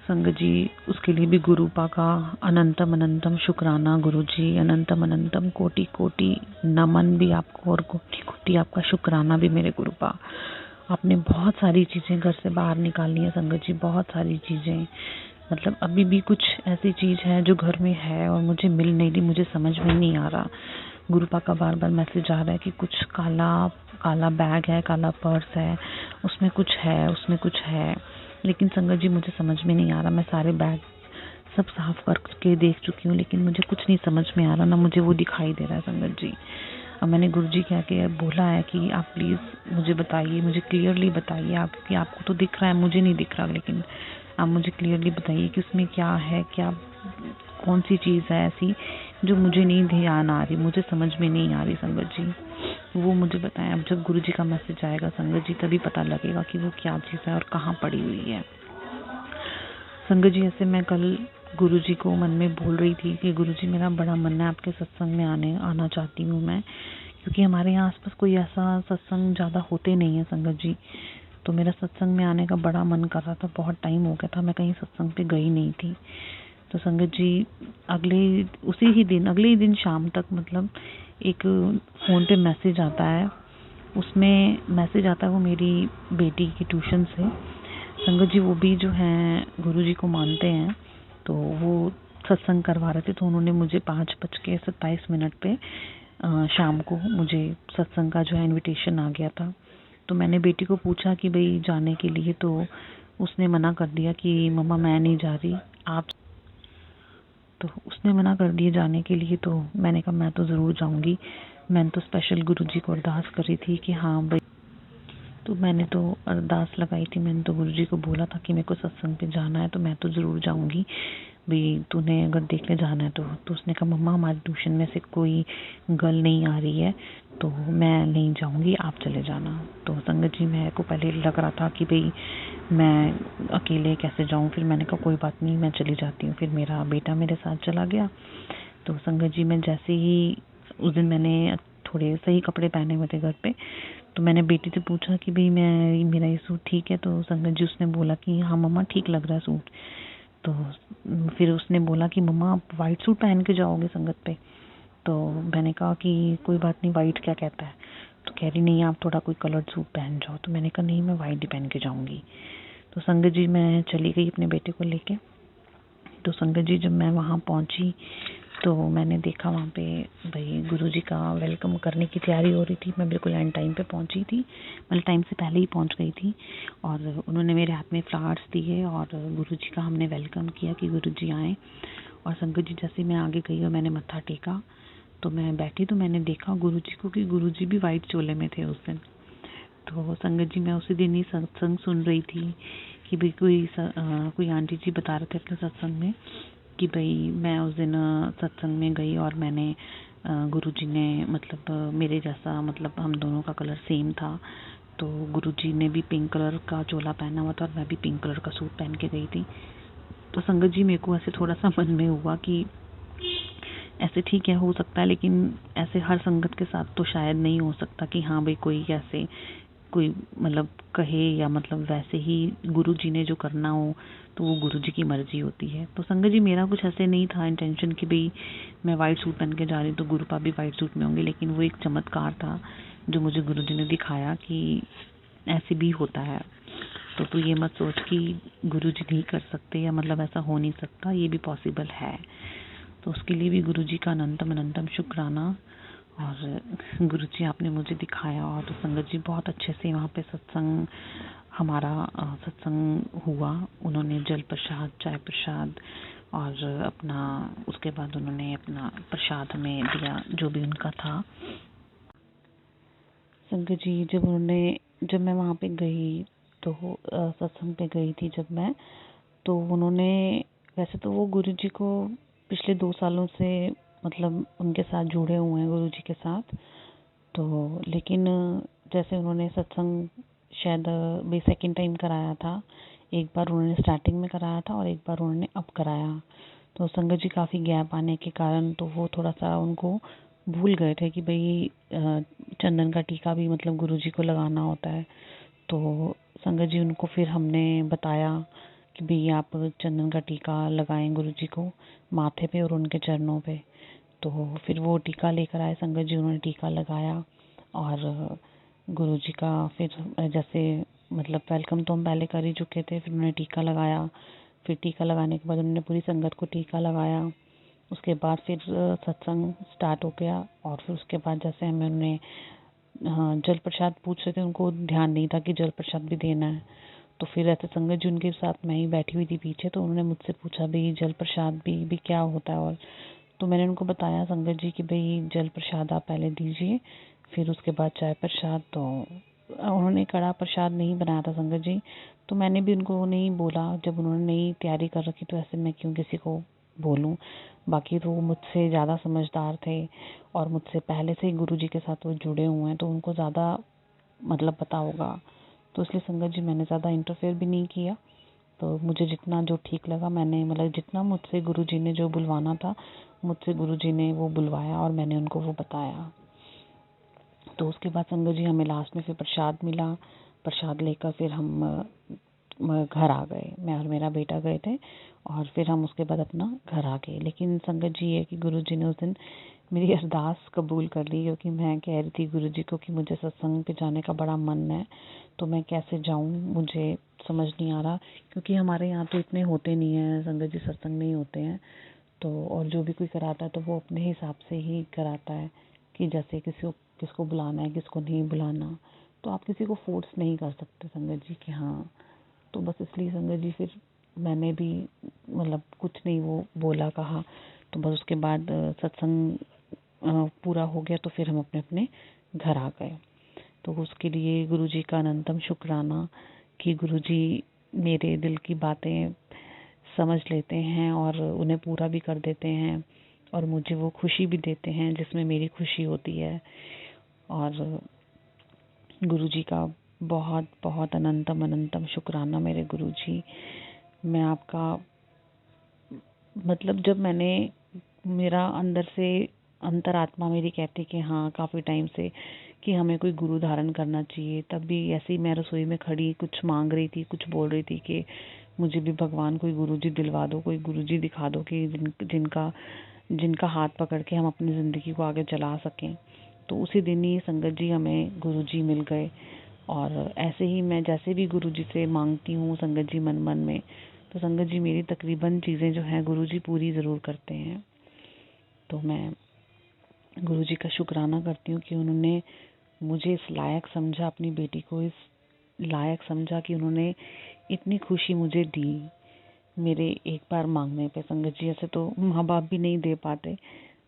संगत जी। उसके लिए भी गुरुपा का अनंतम अनंतम शुक्राना गुरु जी, अनंतम अनंतम कोटि कोटि नमन भी आपको और कोटि कोटि आपका शुक्राना भी मेरे गुरुपा। आपने बहुत सारी चीज़ें घर से बाहर निकाली हैं संगत जी, बहुत सारी चीज़ें, अभी भी कुछ ऐसी चीज़ है जो घर में है और मुझे मिल नहीं रही, मुझे समझ में नहीं आ रहा। गुरुपा का बार बार मैसेज आ रहा है कि कुछ काला बैग है, काला पर्स है, उसमें कुछ है, लेकिन संगत जी मुझे समझ में नहीं आ रहा। मैं सारे बैग सब साफ करके देख चुकी हूँ, लेकिन मुझे कुछ नहीं समझ में आ रहा, ना मुझे वो दिखाई दे रहा है संगत जी। अब मैंने गुरुजी के आके बोला है कि आप प्लीज़ मुझे बताइए, मुझे क्लियरली बताइए आप, कि आपको तो दिख रहा है, मुझे नहीं दिख रहा, लेकिन आप मुझे क्लियरली बताइए कि उसमें क्या है, क्या कौन सी चीज़ है ऐसी जो मुझे नहीं ध्यान आ रही, मुझे समझ में नहीं आ रही संगत जी, वो मुझे बताएं। अब जब गुरुजी का मैसेज आएगा संगत जी, तभी पता लगेगा कि वो क्या चीज़ है और कहाँ पड़ी हुई है। संगत जी, ऐसे मैं कल गुरुजी को मन में बोल रही थी कि गुरुजी, मेरा बड़ा मन है आपके सत्संग में आना चाहती हूँ मैं, क्योंकि हमारे यहाँ आसपास कोई ऐसा सत्संग ज़्यादा होते नहीं है संगत जी, तो मेरा सत्संग में आने का बड़ा मन कर रहा था। बहुत टाइम हो गया था, मैं कहीं सत्संग पे गई नहीं थी। तो संगत जी, अगले ही दिन शाम तक मतलब एक फ़ोन पे मैसेज आता है, उसमें मैसेज आता है वो मेरी बेटी की ट्यूशन से। संगत जी, वो भी जो हैं गुरुजी को मानते हैं, तो वो सत्संग करवा रहे थे, तो उन्होंने मुझे 5:27 पे शाम को मुझे सत्संग का जो है इनविटेशन आ गया था। तो मैंने बेटी को पूछा कि भाई जाने के लिए, तो उसने मना कर दिया कि मम्मा मैं नहीं जा रही, आप। तो उसने मना कर दिया जाने के लिए, तो मैंने कहा मैं तो ज़रूर जाऊंगी, मैंने तो स्पेशल गुरुजी को अरदास करी थी कि हाँ भाई, तो मैंने तो अरदास लगाई थी, मैंने तो गुरुजी को बोला था कि मेरे को सत्संग पे जाना है, तो मैं तो ज़रूर जाऊंगी भाई, तूने अगर देखने जाना है तो उसने कहा मम्मा हमारी ट्यूशन में से कोई गर्ल नहीं आ रही है, तो मैं नहीं जाऊंगी, आप चले जाना। तो संगत जी, मेरे को पहले लग रहा था कि भाई मैं अकेले कैसे जाऊं, फिर मैंने कहा कोई बात नहीं, मैं चली जाती हूँ। फिर मेरा बेटा मेरे साथ चला गया। तो संगत जी, मैं जैसे ही उस दिन मैंने थोड़े सही कपड़े पहने हुए थे घर पे, तो मैंने बेटी से पूछा कि भाई मेरा ये सूट ठीक है? तो संगत जी उसने बोला कि हाँ मम्मा ठीक लग रहा है सूट। तो फिर उसने बोला कि मम्मा आप वाइट सूट पहन के जाओगे संगत पे? तो मैंने कहा कि कोई बात नहीं, वाइट क्या कहता है? तो कह रही नहीं, आप थोड़ा कोई कलर्ड सूट पहन जाओ। तो मैंने कहा नहीं, मैं वाइट ही पहन के जाऊंगी। तो संगत जी, मैं चली गई अपने बेटे को लेके। तो संगत जी, जब मैं वहाँ पहुँची तो मैंने देखा वहाँ पे भाई गुरुजी का वेलकम करने की तैयारी हो रही थी। मैं बिल्कुल एंड टाइम पे पहुँची थी, मतलब टाइम से पहले ही पहुँच गई थी, और उन्होंने मेरे हाथ में फ्लावर्स दिए और गुरुजी का हमने वेलकम किया कि गुरुजी आए। और संगत जी, जैसे मैं आगे गई और मैंने मत्था टेका, तो मैं बैठी, तो मैंने देखा गुरुजी को कि गुरुजी भी वाइट चोले में थे उस दिन। तो संगत जी, मैं उसी दिन ही सत्संग सुन रही थी कि भाई कोई आंटी जी बता रहे थे अपने सत्संग में कि भाई मैं उस दिन सत्संग में गई और मैंने गुरुजी ने मतलब मेरे जैसा, मतलब हम दोनों का कलर सेम था, तो गुरुजी ने भी पिंक कलर का चोला पहना हुआ था और मैं भी पिंक कलर का सूट पहन के गई थी। तो संगत जी, मेरे को ऐसे थोड़ा सा मन में हुआ कि ऐसे ठीक है, हो सकता है, लेकिन ऐसे हर संगत के साथ तो शायद नहीं हो सकता कि हाँ भाई कोई ऐसे कोई मतलब कहे, या मतलब वैसे ही गुरुजी ने जो करना हो तो वो गुरुजी की मर्जी होती है। तो संगत जी, मेरा कुछ ऐसे नहीं था इंटेंशन कि भाई मैं वाइट सूट पहन के जा रही हूँ तो गुरुपा भी वाइट सूट में होंगे, लेकिन वो एक चमत्कार था जो मुझे गुरुजी ने दिखाया कि ऐसे भी होता है। तो तू ये मत सोच कि गुरुजी नहीं कर सकते, या मतलब ऐसा हो नहीं सकता, ये भी पॉसिबल है। तो उसके लिए भी गुरुजी का अनंतम शुक्राना। और गुरुजी, आपने मुझे दिखाया, और तो संगत जी बहुत अच्छे से वहाँ पे हमारा सत्संग हुआ। उन्होंने जल प्रसाद, चाय प्रसाद, और अपना उसके बाद उन्होंने अपना प्रसाद हमें दिया जो भी उनका था। संगत जी, जब मैं वहाँ पे गई तो सत्संग पे गई थी जब मैं, तो उन्होंने, वैसे तो वो गुरुजी को पिछले 2 सालों से मतलब उनके साथ जुड़े हुए हैं गुरुजी के साथ, तो लेकिन जैसे उन्होंने सत्संग शायद भी सेकंड टाइम कराया था, एक बार उन्होंने स्टार्टिंग में कराया था और एक बार उन्होंने अब कराया। तो संगत जी, काफ़ी गैप आने के कारण तो वो थोड़ा सा उनको भूल गए थे कि भाई चंदन का टीका भी मतलब गुरुजी को लगाना होता है। तो संगत जी, उनको फिर हमने बताया कि भाई आप चंदन का टीका लगाएं गुरुजी को माथे पे और उनके चरणों पे। तो फिर वो टीका लेकर आए संगत जी, उन्होंने टीका लगाया, और गुरुजी का फिर जैसे मतलब वेलकम तो हम पहले कर ही चुके थे, फिर उन्होंने टीका लगाया। फिर टीका लगाने के बाद उन्होंने पूरी संगत को टीका लगाया। उसके बाद फिर सत्संग स्टार्ट हो गया, और फिर उसके बाद जैसे हमें उन्होंने जल प्रसाद पूछ रहे थे, उनको ध्यान नहीं था कि जल प्रसाद भी देना है। तो फिर ऐसे संगत जी उनके साथ मैं ही बैठी हुई थी पीछे, तो उन्होंने मुझसे पूछा भाई जल प्रसाद भी क्या होता है। और तो मैंने उनको बताया संगत जी कि भाई जल प्रसाद आप पहले दीजिए, फिर उसके बाद चाय प्रसाद। तो उन्होंने कड़ा प्रसाद नहीं बनाया था संगत जी, तो मैंने भी उनको नहीं बोला, जब उन्होंने नई तैयारी कर रखी तो ऐसे मैं क्यों किसी को बोलूं। बाकी तो वो मुझसे ज़्यादा समझदार थे और मुझसे पहले से ही गुरुजी के साथ वो जुड़े हुए हैं, तो उनको ज़्यादा मतलब पता होगा। तो इसलिए संगत जी मैंने ज़्यादा इंटरफेयर भी नहीं किया। तो मुझे जितना जो ठीक लगा मैंने मतलब जितना मुझसे गुरुजी ने जो बुलवाना था मुझसे गुरुजी ने वो बुलवाया और मैंने उनको वो बताया। तो उसके बाद संगत जी हमें लास्ट में फिर प्रसाद मिला। प्रसाद लेकर फिर हम घर आ गए, मैं और मेरा बेटा गए थे और फिर हम उसके बाद अपना घर आ गए। लेकिन संगत जी है कि गुरुजी ने उस दिन मेरी अरदास कबूल कर ली, क्योंकि मैं कह रही थी गुरुजी को कि मुझे सत्संग पे जाने का बड़ा मन है, तो मैं कैसे जाऊं, मुझे समझ नहीं आ रहा, क्योंकि हमारे यहाँ तो इतने होते नहीं हैं संगत जी, सत्संग नहीं होते हैं। तो और जो भी कोई कराता है तो वो अपने हिसाब से ही कराता है कि जैसे किसको बुलाना है किसको नहीं बुलाना, तो आप किसी को फोर्स नहीं कर सकते संगत जी कि हाँ। तो बस इसलिए संगत जी फिर मैंने भी मतलब कुछ नहीं वो बोला कहा। तो बस उसके बाद सत्संग पूरा हो गया तो फिर हम अपने अपने घर आ गए। तो उसके लिए गुरुजी का अनंतम शुक्राना कि गुरुजी मेरे दिल की बातें समझ लेते हैं और उन्हें पूरा भी कर देते हैं और मुझे वो खुशी भी देते हैं जिसमें मेरी खुशी होती है। और गुरुजी का बहुत बहुत अनंतम अनंतम शुक्राना मेरे गुरुजी। मैं आपका मतलब जब मैंने मेरा अंदर से अंतरात्मा मेरी कहती कि हाँ काफ़ी टाइम से कि हमें कोई गुरु धारण करना चाहिए, तब भी ऐसे ही मैं रसोई में खड़ी कुछ मांग रही थी, कुछ बोल रही थी कि मुझे भी भगवान कोई गुरुजी दिलवा दो, कोई गुरुजी दिखा दो कि जिनका हाथ पकड़ के हम अपनी ज़िंदगी को आगे चला सकें। तो उसी दिन ही संगत जी हमें गुरुजी मिल गए। और ऐसे ही मैं जैसे भी गुरुजी से मांगती हूँ संगत जी मन मन में, तो संगत जी मेरी तकरीबन चीज़ें जो हैं गुरुजी पूरी ज़रूर करते हैं। तो मैं गुरुजी का शुक्राना करती हूँ कि उन्होंने मुझे इस लायक समझा, अपनी बेटी को इस लायक समझा कि उन्होंने इतनी खुशी मुझे दी मेरे एक बार मांगने पे। संगत जी ऐसे तो माँ बाप भी नहीं दे पाते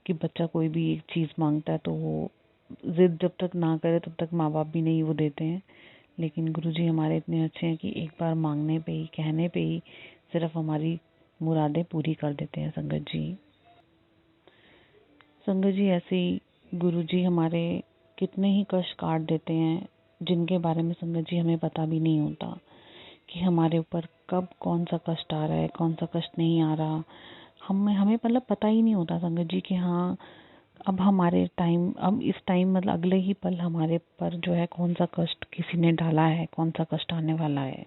कि बच्चा कोई भी एक चीज़ मांगता है तो वो जिद जब तक ना करे तब तक माँ बाप भी नहीं वो देते हैं। लेकिन गुरुजी हमारे इतने अच्छे हैं कि एक बार मांगने पे ही कहने पे ही सिर्फ हमारी मुरादें पूरी कर देते हैं संगत जी। संगत जी ऐसे ही गुरुजी हमारे कितने ही कष्ट काट देते हैं जिनके बारे में संगत जी हमें पता भी नहीं होता कि हमारे ऊपर कब कौन सा कष्ट आ रहा है कौन सा कष्ट नहीं आ रहा। हमें मतलब पता ही नहीं होता संगत जी कि हाँ अब इस टाइम मतलब अगले ही पल हमारे पर जो है कौन सा कष्ट किसी ने डाला है, कौन सा कष्ट आने वाला है।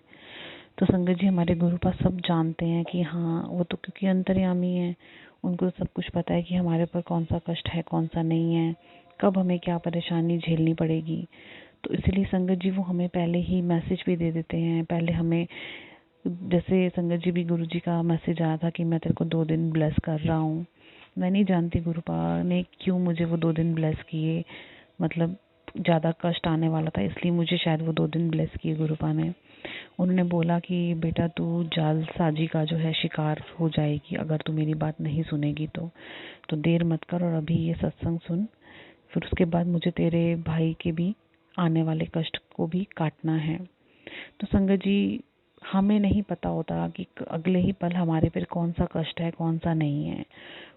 तो संगत जी हमारे गुरु पास सब जानते हैं कि हाँ वो तो क्योंकि अंतर्यामी है, उनको सब कुछ पता है कि हमारे ऊपर कौन सा कष्ट है कौन सा नहीं है, कब हमें क्या परेशानी झेलनी पड़ेगी। तो इसलिए संगत जी वो हमें पहले ही मैसेज भी दे देते हैं। पहले हमें जैसे संगत जी भी गुरु जी का मैसेज आया था कि मैं तेरे को 2 दिन ब्लेस कर रहा हूँ। मैं नहीं जानती गुरुपा ने क्यों मुझे वो 2 दिन ब्लेस किए, मतलब ज़्यादा कष्ट आने वाला था इसलिए मुझे शायद वो 2 दिन ब्लेस किए गुरुपा ने। उन्होंने बोला कि बेटा तू जालसाजी का जो है शिकार हो जाएगी अगर तू मेरी बात नहीं सुनेगी तो देर मत कर और अभी ये सत्संग सुन, फिर उसके बाद मुझे तेरे भाई के भी आने वाले कष्ट को भी काटना है। तो संगत जी हमें नहीं पता होता कि अगले ही पल हमारे पर कौन सा कष्ट है कौन सा नहीं है,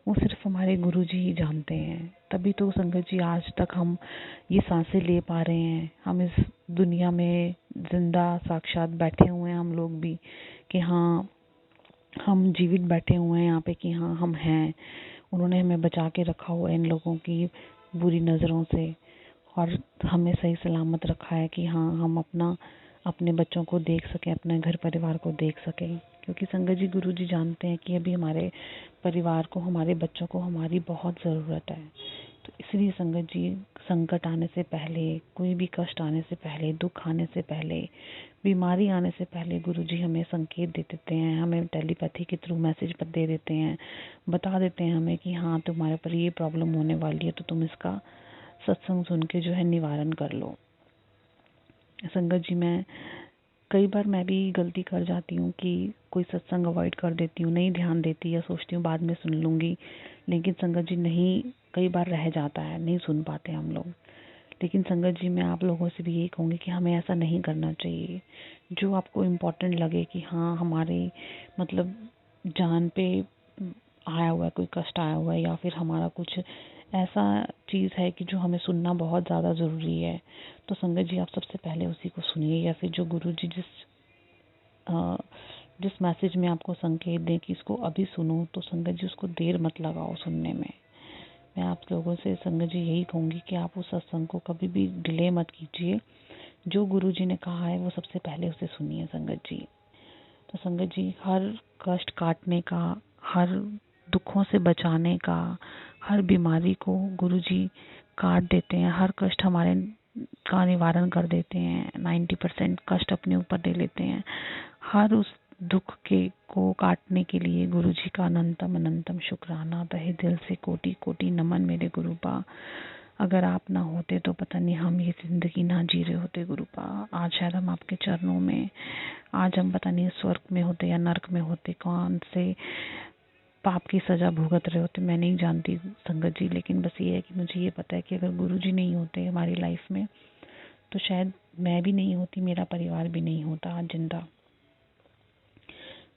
वो सिर्फ हमारे गुरुजी ही जानते हैं। तभी तो संगत जी आज तक हम ये सांसें ले पा रहे हैं, हम इस दुनिया में जिंदा साक्षात बैठे हुए हैं हम लोग भी कि हाँ हम जीवित बैठे हुए हैं यहाँ पे कि हाँ हम हैं। उन्होंने हमें बचा के रखा हुआ है इन लोगों की बुरी नज़रों से और हमें सही सलामत रखा है कि हाँ हम अपने बच्चों को देख सकें, अपने घर परिवार को देख सकें। क्योंकि संगत जी गुरु जी जानते हैं कि अभी हमारे परिवार को हमारे बच्चों को हमारी बहुत ज़रूरत है। तो इसलिए संगत जी संकट आने से पहले, कोई भी कष्ट आने से पहले, दुख आने से पहले, बीमारी आने से पहले गुरुजी हमें संकेत दे देते हैं, हमें टेलीपैथी के थ्रू मैसेज दे देते हैं, बता देते हैं हमें कि हाँ तुम्हारे पर ये प्रॉब्लम होने वाली है तो तुम इसका सत्संग सुन के जो है निवारण कर लो। संगत जी मैं कई बार मैं भी गलती कर जाती हूँ कि कोई सत्संग अवॉइड कर देती हूँ, नहीं ध्यान देती या सोचती हूँ बाद में सुन लूँगी, लेकिन संगत जी नहीं, कई बार रह जाता है, नहीं सुन पाते हम लोग। लेकिन संगत जी मैं आप लोगों से भी यही कहूँगी कि हमें ऐसा नहीं करना चाहिए। जो आपको इम्पोर्टेंट लगे कि हाँ हमारे मतलब जान पे आया हुआ है, कोई कष्ट आया हुआ है, या फिर हमारा कुछ ऐसा चीज़ है कि जो हमें सुनना बहुत ज़्यादा ज़रूरी है, तो संगत जी आप सबसे पहले उसी को सुनिए। या फिर जो गुरु जी जिस मैसेज में आपको संकेत दें कि इसको अभी सुनो, तो संगत जी उसको देर मत लगाओ सुनने में। मैं आप लोगों से संगत जी यही कहूँगी कि आप उस सत्संग को कभी भी डिले मत कीजिए। जो गुरु जी ने कहा है वो सबसे पहले उसे सुनिए संगत जी। तो संगत जी हर कष्ट काटने का, हर दुखों से बचाने का, हर बीमारी को गुरु जी काट देते हैं, हर कष्ट हमारे का निवारण कर देते हैं। 90% कष्ट अपने ऊपर ले लेते हैं। हर उस दुख के को काटने के लिए गुरु जी का अनंतम अनंतम शुक्राना, तहे दिल से कोटि कोटि नमन मेरे गुरुपा। अगर आप ना होते तो पता नहीं हम ये जिंदगी ना जी रहे होते गुरुपा। आज शायद हम आपके चरणों में, आज हम पता नहीं स्वर्ग में होते या नरक में होते, कौन से पाप की सजा भुगत रहे होते, मैं नहीं जानती संगत जी। लेकिन बस ये है कि मुझे ये पता है कि अगर गुरु जी नहीं होते हमारी लाइफ में, तो शायद मैं भी नहीं होती, मेरा परिवार भी नहीं होता आज जिंदा।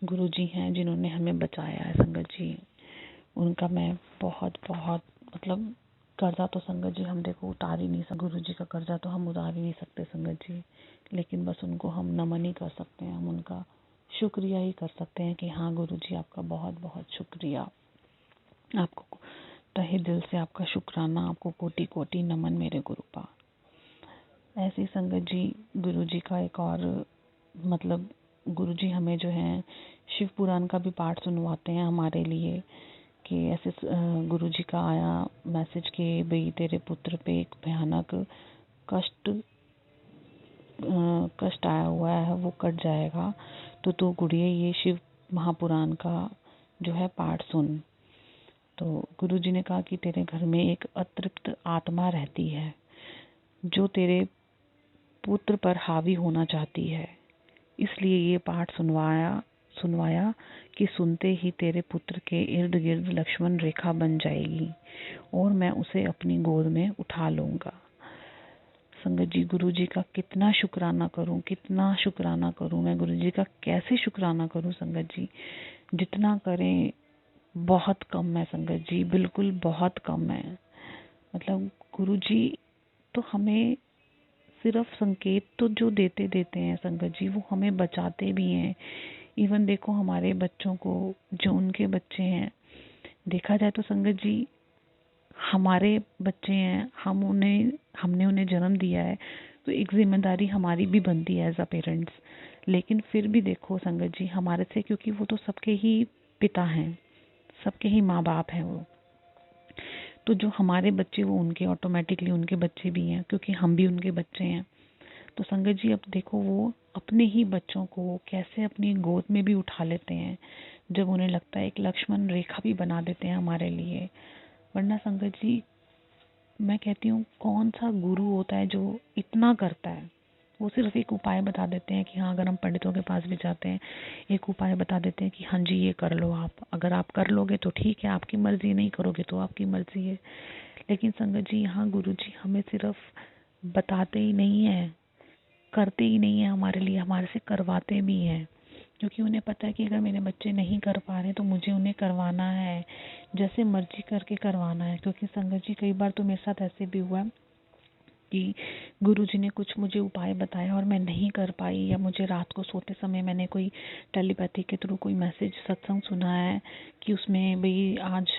गुरु जी हैं जिन्होंने हमें बचाया है संगत जी, उनका मैं बहुत बहुत मतलब कर्जा तो संगत जी हम देखो उतार ही नहीं सकते, गुरु जी का कर्जा तो हम उतार ही नहीं सकते संगत जी, लेकिन बस उनको हम नमन ही कर सकते हैं, हम उनका शुक्रिया ही कर सकते हैं कि हाँ गुरु जी आपका बहुत बहुत शुक्रिया, आपको तहे दिल से आपका शुक्राना, आपको कोटि कोटि नमन मेरे गुरुपा। ऐसी संगत जी गुरु जी का एक और मतलब गुरु जी हमें जो है शिव पुराण का भी पाठ सुनवाते हैं हमारे लिए, कि ऐसे गुरु जी का आया मैसेज कि भाई तेरे पुत्र पे एक भयानक कष्ट आया हुआ है, वो कट जाएगा, तो तू गुड़िया ये शिव महापुराण का जो है पाठ सुन। तो गुरु जी ने कहा कि तेरे घर में एक अतृप्त आत्मा रहती है जो तेरे पुत्र पर हावी होना चाहती है, इसलिए ये पाठ सुनवाया कि सुनते ही तेरे पुत्र के इर्द गिर्द लक्ष्मण रेखा बन जाएगी और मैं उसे अपनी गोद में उठा लूंगा। संगत जी गुरु जी का कितना शुक्राना करूं मैं, गुरु जी का कैसे शुक्राना करूं संगत जी, जितना करें बहुत कम है संगत जी, बिल्कुल बहुत कम है। मतलब गुरु जी तो हमें सिर्फ संकेत तो जो देते हैं संगत जी, वो हमें बचाते भी हैं। इवन देखो हमारे बच्चों को, जो उनके बच्चे हैं, देखा जाए तो संगत जी हमारे बच्चे हैं, हमने उन्हें जन्म दिया है, तो एक जिम्मेदारी हमारी भी बनती है एज अ पेरेंट्स। लेकिन फिर भी देखो संगत जी हमारे से, क्योंकि वो तो सबके ही पिता हैं, सबके ही माँ बाप हैं वो, तो जो हमारे बच्चे वो उनके ऑटोमेटिकली उनके बच्चे भी हैं, क्योंकि हम भी उनके बच्चे हैं। तो संगत जी अब देखो वो अपने ही बच्चों को कैसे अपनी गोद में भी उठा लेते हैं, जब उन्हें लगता है एक लक्ष्मण रेखा भी बना देते हैं हमारे लिए। वरना संगत जी मैं कहती हूँ कौन सा गुरु होता है जो इतना करता है। वो सिर्फ एक उपाय बता देते हैं कि हाँ अगर हम पंडितों के पास भी जाते हैं, एक उपाय बता देते हैं कि हाँ जी ये कर लो आप, अगर आप कर लोगे तो ठीक है, आपकी मर्जी, नहीं करोगे तो आपकी मर्जी है। लेकिन संगत जी यहाँ गुरु जी हमें सिर्फ बताते ही नहीं है, करते ही नहीं है हमारे लिए, हमारे से करवाते भी हैं, क्योंकि उन्हें पता है कि अगर मेरे बच्चे नहीं कर पा रहे तो मुझे उन्हें करवाना है, जैसे मर्जी करके करवाना है। क्योंकि संगत जी कई बार तो मेरे साथ ऐसे भी हुआ कि गुरुजी ने कुछ मुझे उपाय बताया और मैं नहीं कर पाई, या मुझे रात को सोते समय मैंने कोई टेलीपैथी के थ्रू कोई मैसेज सत्संग सुना है कि उसमें भाई आज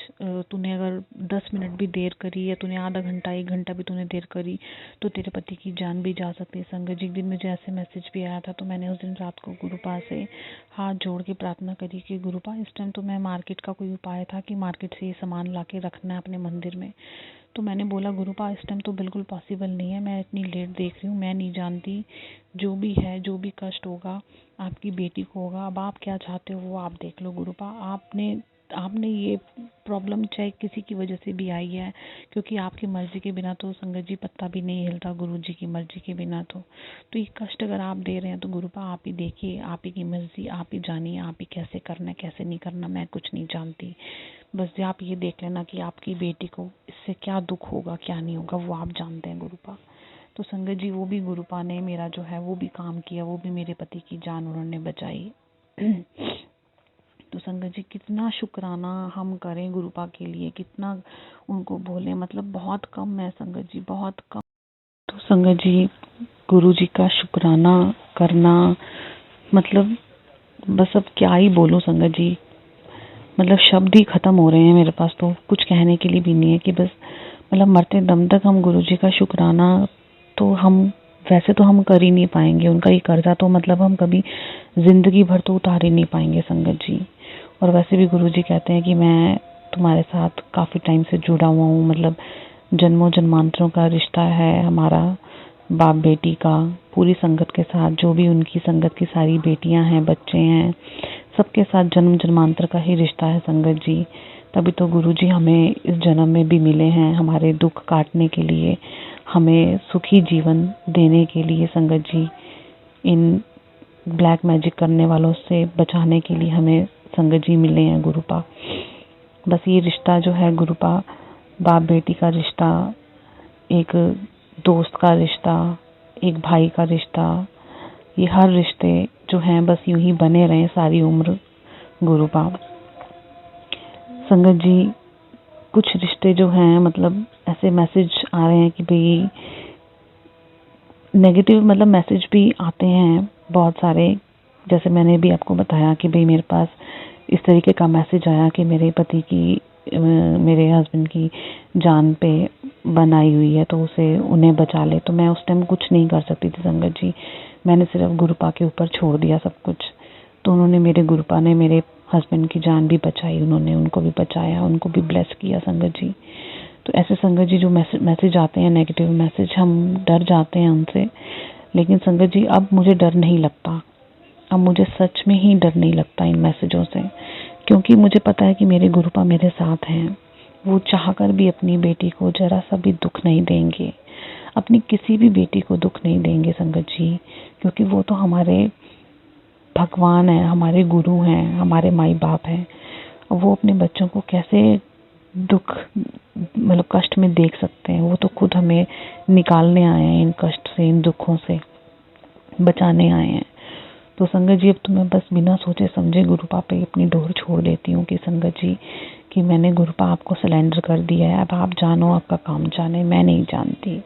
तूने अगर 10 मिनट भी देर करी या तूने आधा घंटा 1 घंटा भी तूने देर करी तो तेरे पति की जान भी जा सकती है। संगत जी एक दिन मुझे ऐसे मैसेज भी आया था, तो मैंने उस दिन रात को गुरुपा से हाथ जोड़ के प्रार्थना करी कि गुरुपा इस टाइम तो मैं मार्केट का कोई उपाय था कि मार्केट से ये सामान ला के रखना है अपने मंदिर में, तो मैंने बोला गुरुपा इस टाइम तो बिल्कुल पॉसिबल नहीं है, मैं इतनी लेट देख रही हूँ, मैं नहीं जानती, जो भी है जो भी कष्ट होगा आपकी बेटी को होगा, अब आप क्या चाहते हो वो आप देख लो गुरुपा, आपने आपने ये प्रॉब्लम चाहे किसी की वजह से भी आई है, क्योंकि आपकी मर्जी के बिना तो संगत जी पत्ता भी नहीं हिलता, गुरु जी की मर्जी के बिना तो ये कष्ट अगर आप दे रहे हैं तो गुरुपा आप ही देखिए, आप ही की मर्जी, आप ही जानिए, आप ही कैसे करना है कैसे नहीं करना, मैं कुछ नहीं जानती। बस आप ये देख लेना कि आपकी बेटी को इससे क्या दुख होगा क्या नहीं होगा वो आप जानते हैं गुरुपा। तो संगत जी वो भी गुरुपा ने मेरा जो है वो भी काम किया, वो भी मेरे पति की जान उन्होंने बचाई। तो संगत जी कितना शुक्राना हम करें गुरुपा के लिए, कितना उनको बोले, मतलब बहुत कम है संगत जी, बहुत कम। तो संगत जी गुरु जी का शुक्राना करना, मतलब बस अब क्या ही बोलूं संगत जी, मतलब शब्द ही खत्म हो रहे हैं मेरे पास, तो कुछ कहने के लिए भी नहीं है कि बस मतलब मरते दम तक हम गुरु जी का शुक्राना तो हम वैसे तो हम कर ही नहीं पाएंगे, उनका ये कर्जा तो मतलब हम कभी जिंदगी भर तो उतार ही नहीं पाएंगे संगत जी। और वैसे भी गुरु जी कहते हैं कि मैं तुम्हारे साथ काफ़ी टाइम से जुड़ा हुआ हूँ, मतलब जन्मों जन्मांतरों का रिश्ता है हमारा बाप बेटी का, पूरी संगत के साथ, जो भी उनकी संगत की सारी बेटियां हैं बच्चे हैं सबके साथ जन्म जन्मांतर का ही रिश्ता है संगत जी। तभी तो गुरु जी हमें इस जन्म में भी मिले हैं, हमारे दुख काटने के लिए, हमें सुखी जीवन देने के लिए संगत जी, इन ब्लैक मैजिक करने वालों से बचाने के लिए हमें संगत जी मिले हैं गुरुपा। बस ये रिश्ता जो है गुरुपा, बाप बेटी का रिश्ता, एक दोस्त का रिश्ता, एक भाई का रिश्ता, ये हर रिश्ते जो हैं बस यूं ही बने रहें सारी उम्र गुरुपा। संगत जी कुछ रिश्ते जो हैं मतलब ऐसे मैसेज आ रहे हैं कि भाई नेगेटिव, मतलब मैसेज भी आते हैं बहुत सारे, जैसे मैंने भी आपको बताया कि भाई मेरे पास इस तरीके का मैसेज आया कि मेरे पति की मेरे हस्बैंड की जान पे बन आई हुई है तो उसे उन्हें बचा ले। तो मैं उस टाइम कुछ नहीं कर सकती थी संगत जी, मैंने सिर्फ गुरुपा के ऊपर छोड़ दिया सब कुछ। तो उन्होंने मेरे गुरुपा ने मेरे हस्बैंड की जान भी बचाई, उन्होंने उनको भी बचाया, उनको भी ब्लेस किया संगत जी। तो ऐसे संगत जी जो मैसेज आते हैं नेगेटिव मैसेज, हम डर जाते हैं उनसे, लेकिन संगत जी अब मुझे डर नहीं लगता, अब मुझे सच में ही डर नहीं लगता इन मैसेजों से, क्योंकि मुझे पता है कि मेरे गुरुपा मेरे साथ हैं। वो चाहकर भी अपनी बेटी को जरा सा भी दुख नहीं देंगे, अपनी किसी भी बेटी को दुख नहीं देंगे संगत जी, क्योंकि वो तो हमारे भगवान हैं, हमारे गुरु हैं, हमारे माई बाप हैं। वो अपने बच्चों को कैसे दुख मतलब कष्ट में देख सकते हैं, वो तो खुद हमें निकालने आए हैं इन कष्ट से, इन दुखों से बचाने आए हैं। तो संगत जी अब तो मैं बस बिना सोचे समझे गुरुपा पे अपनी डोर छोड़ देती हूँ कि संगत जी कि मैंने गुरुपा आपको सरेंडर कर दिया है, अब आप जानो, आपका काम जाने, मैं नहीं जानती।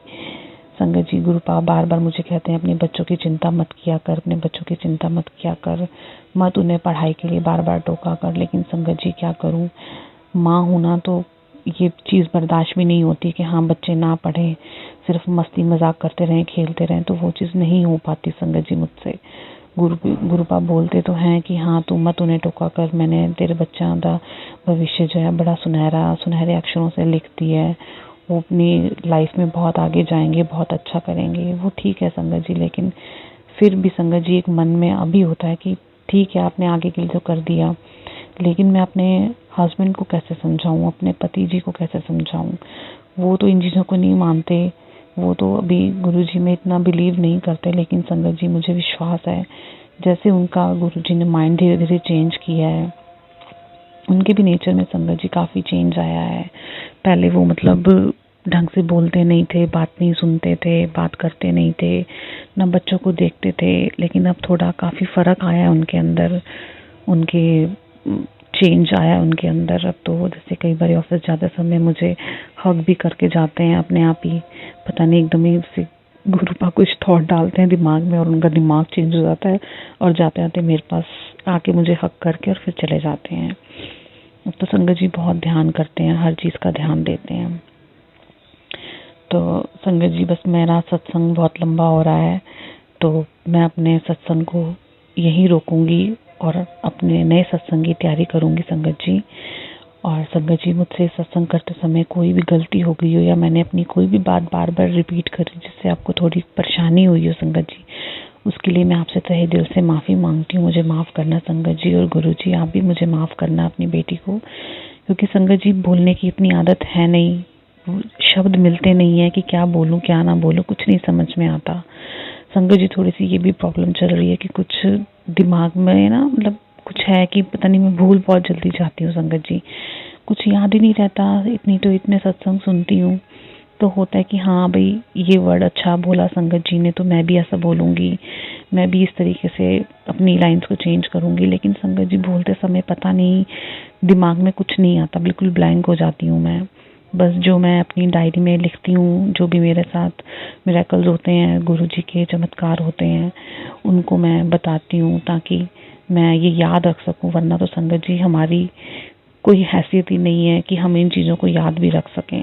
संगत जी गुरुपा बार बार मुझे कहते हैं अपने बच्चों की चिंता मत किया कर, अपने बच्चों की चिंता मत किया कर, मत उन्हें पढ़ाई के लिए बार बार टोका कर। लेकिन संगत जी क्या करूँ, माँ हूँ ना, तो ये चीज़ बर्दाश्त भी नहीं होती कि हाँ बच्चे ना पढ़ें, सिर्फ मस्ती मजाक करते रहें, खेलते रहें, तो वो चीज़ नहीं हो पाती संगत जी मुझसे। गुरुपा बोलते तो हैं कि हाँ तू मत उन्हें टोका कर, मैंने तेरे बच्चा का भविष्य जो है बड़ा सुनहरे अक्षरों से लिख दिया है, वो अपनी लाइफ में बहुत आगे जाएंगे, बहुत अच्छा करेंगे। वो ठीक है संगत जी, लेकिन फिर भी संगत जी एक मन में अभी होता है कि ठीक है आपने आगे के लिए तो कर दिया, लेकिन मैं अपने हस्बैंड को कैसे समझाऊं, अपने पति जी को कैसे समझाऊं, वो तो इन चीज़ों को नहीं मानते, वो तो अभी गुरुजी में इतना बिलीव नहीं करते। लेकिन संगत जी मुझे विश्वास है, जैसे उनका गुरुजी ने माइंड धीरे धीरे चेंज किया है, उनके भी नेचर में संगत जी काफ़ी चेंज आया है। पहले वो मतलब ढंग से बोलते नहीं थे, बात नहीं सुनते थे, बात करते नहीं थे, ना बच्चों को देखते थे, लेकिन अब थोड़ा काफ़ी फ़र्क आया उनके अंदर, उनके चेंज आया उनके अंदर। अब तो जैसे कई बार ऑफिस जाते समय मुझे हग भी करके जाते हैं अपने आप ही, पता नहीं एकदम ही से गुरुपा कुछ थॉट डालते हैं दिमाग में और उनका दिमाग चेंज हो जाता है और जाते आते मेरे पास आके मुझे हग करके और फिर चले जाते हैं। अब तो संगत जी बहुत ध्यान करते हैं, हर चीज़ का ध्यान देते हैं। तो संगत जी बस मेरा सत्संग बहुत लंबा हो रहा है, तो मैं अपने सत्संग को यहीं रोकूंगी और अपने नए सत्संग की तैयारी करूंगी संगत जी। और संगत जी मुझसे सत्संग करते समय कोई भी गलती हो गई हो या मैंने अपनी कोई भी बात बार बार रिपीट करी जिससे आपको थोड़ी परेशानी हुई हो संगत जी, उसके लिए मैं आपसे तहे दिल से माफ़ी मांगती हूँ। मुझे माफ़ करना संगत जी, और गुरु जी आप भी मुझे माफ़ करना अपनी बेटी को, क्योंकि संगत जी बोलने की इतनी आदत है नहीं, शब्द मिलते नहीं है कि क्या बोलूँ क्या ना बोलूँ, कुछ नहीं समझ में आता। संगत जी थोड़ी सी ये भी प्रॉब्लम चल रही है कि कुछ दिमाग में ना, मतलब कुछ है कि पता नहीं, मैं भूल बहुत जल्दी जाती हूँ संगत जी, कुछ याद ही नहीं रहता। इतने सत्संग सुनती हूँ तो होता है कि हाँ भाई ये वर्ड अच्छा बोला संगत जी ने, तो मैं भी ऐसा बोलूँगी, मैं भी इस तरीके से अपनी लाइंस को चेंज करूँगी। लेकिन संगत जी बोलते समय पता नहीं, दिमाग में कुछ नहीं आता, बिल्कुल ब्लैंक हो जाती हूँ मैं। बस जो मैं अपनी डायरी में लिखती हूँ, जो भी मेरे साथ मिरेकल्स होते हैं, गुरु जी के चमत्कार होते हैं, उनको मैं बताती हूँ ताकि मैं ये याद रख सकूँ। वरना तो संगत जी हमारी कोई हैसियत ही नहीं है कि हम इन चीज़ों को याद भी रख सकें,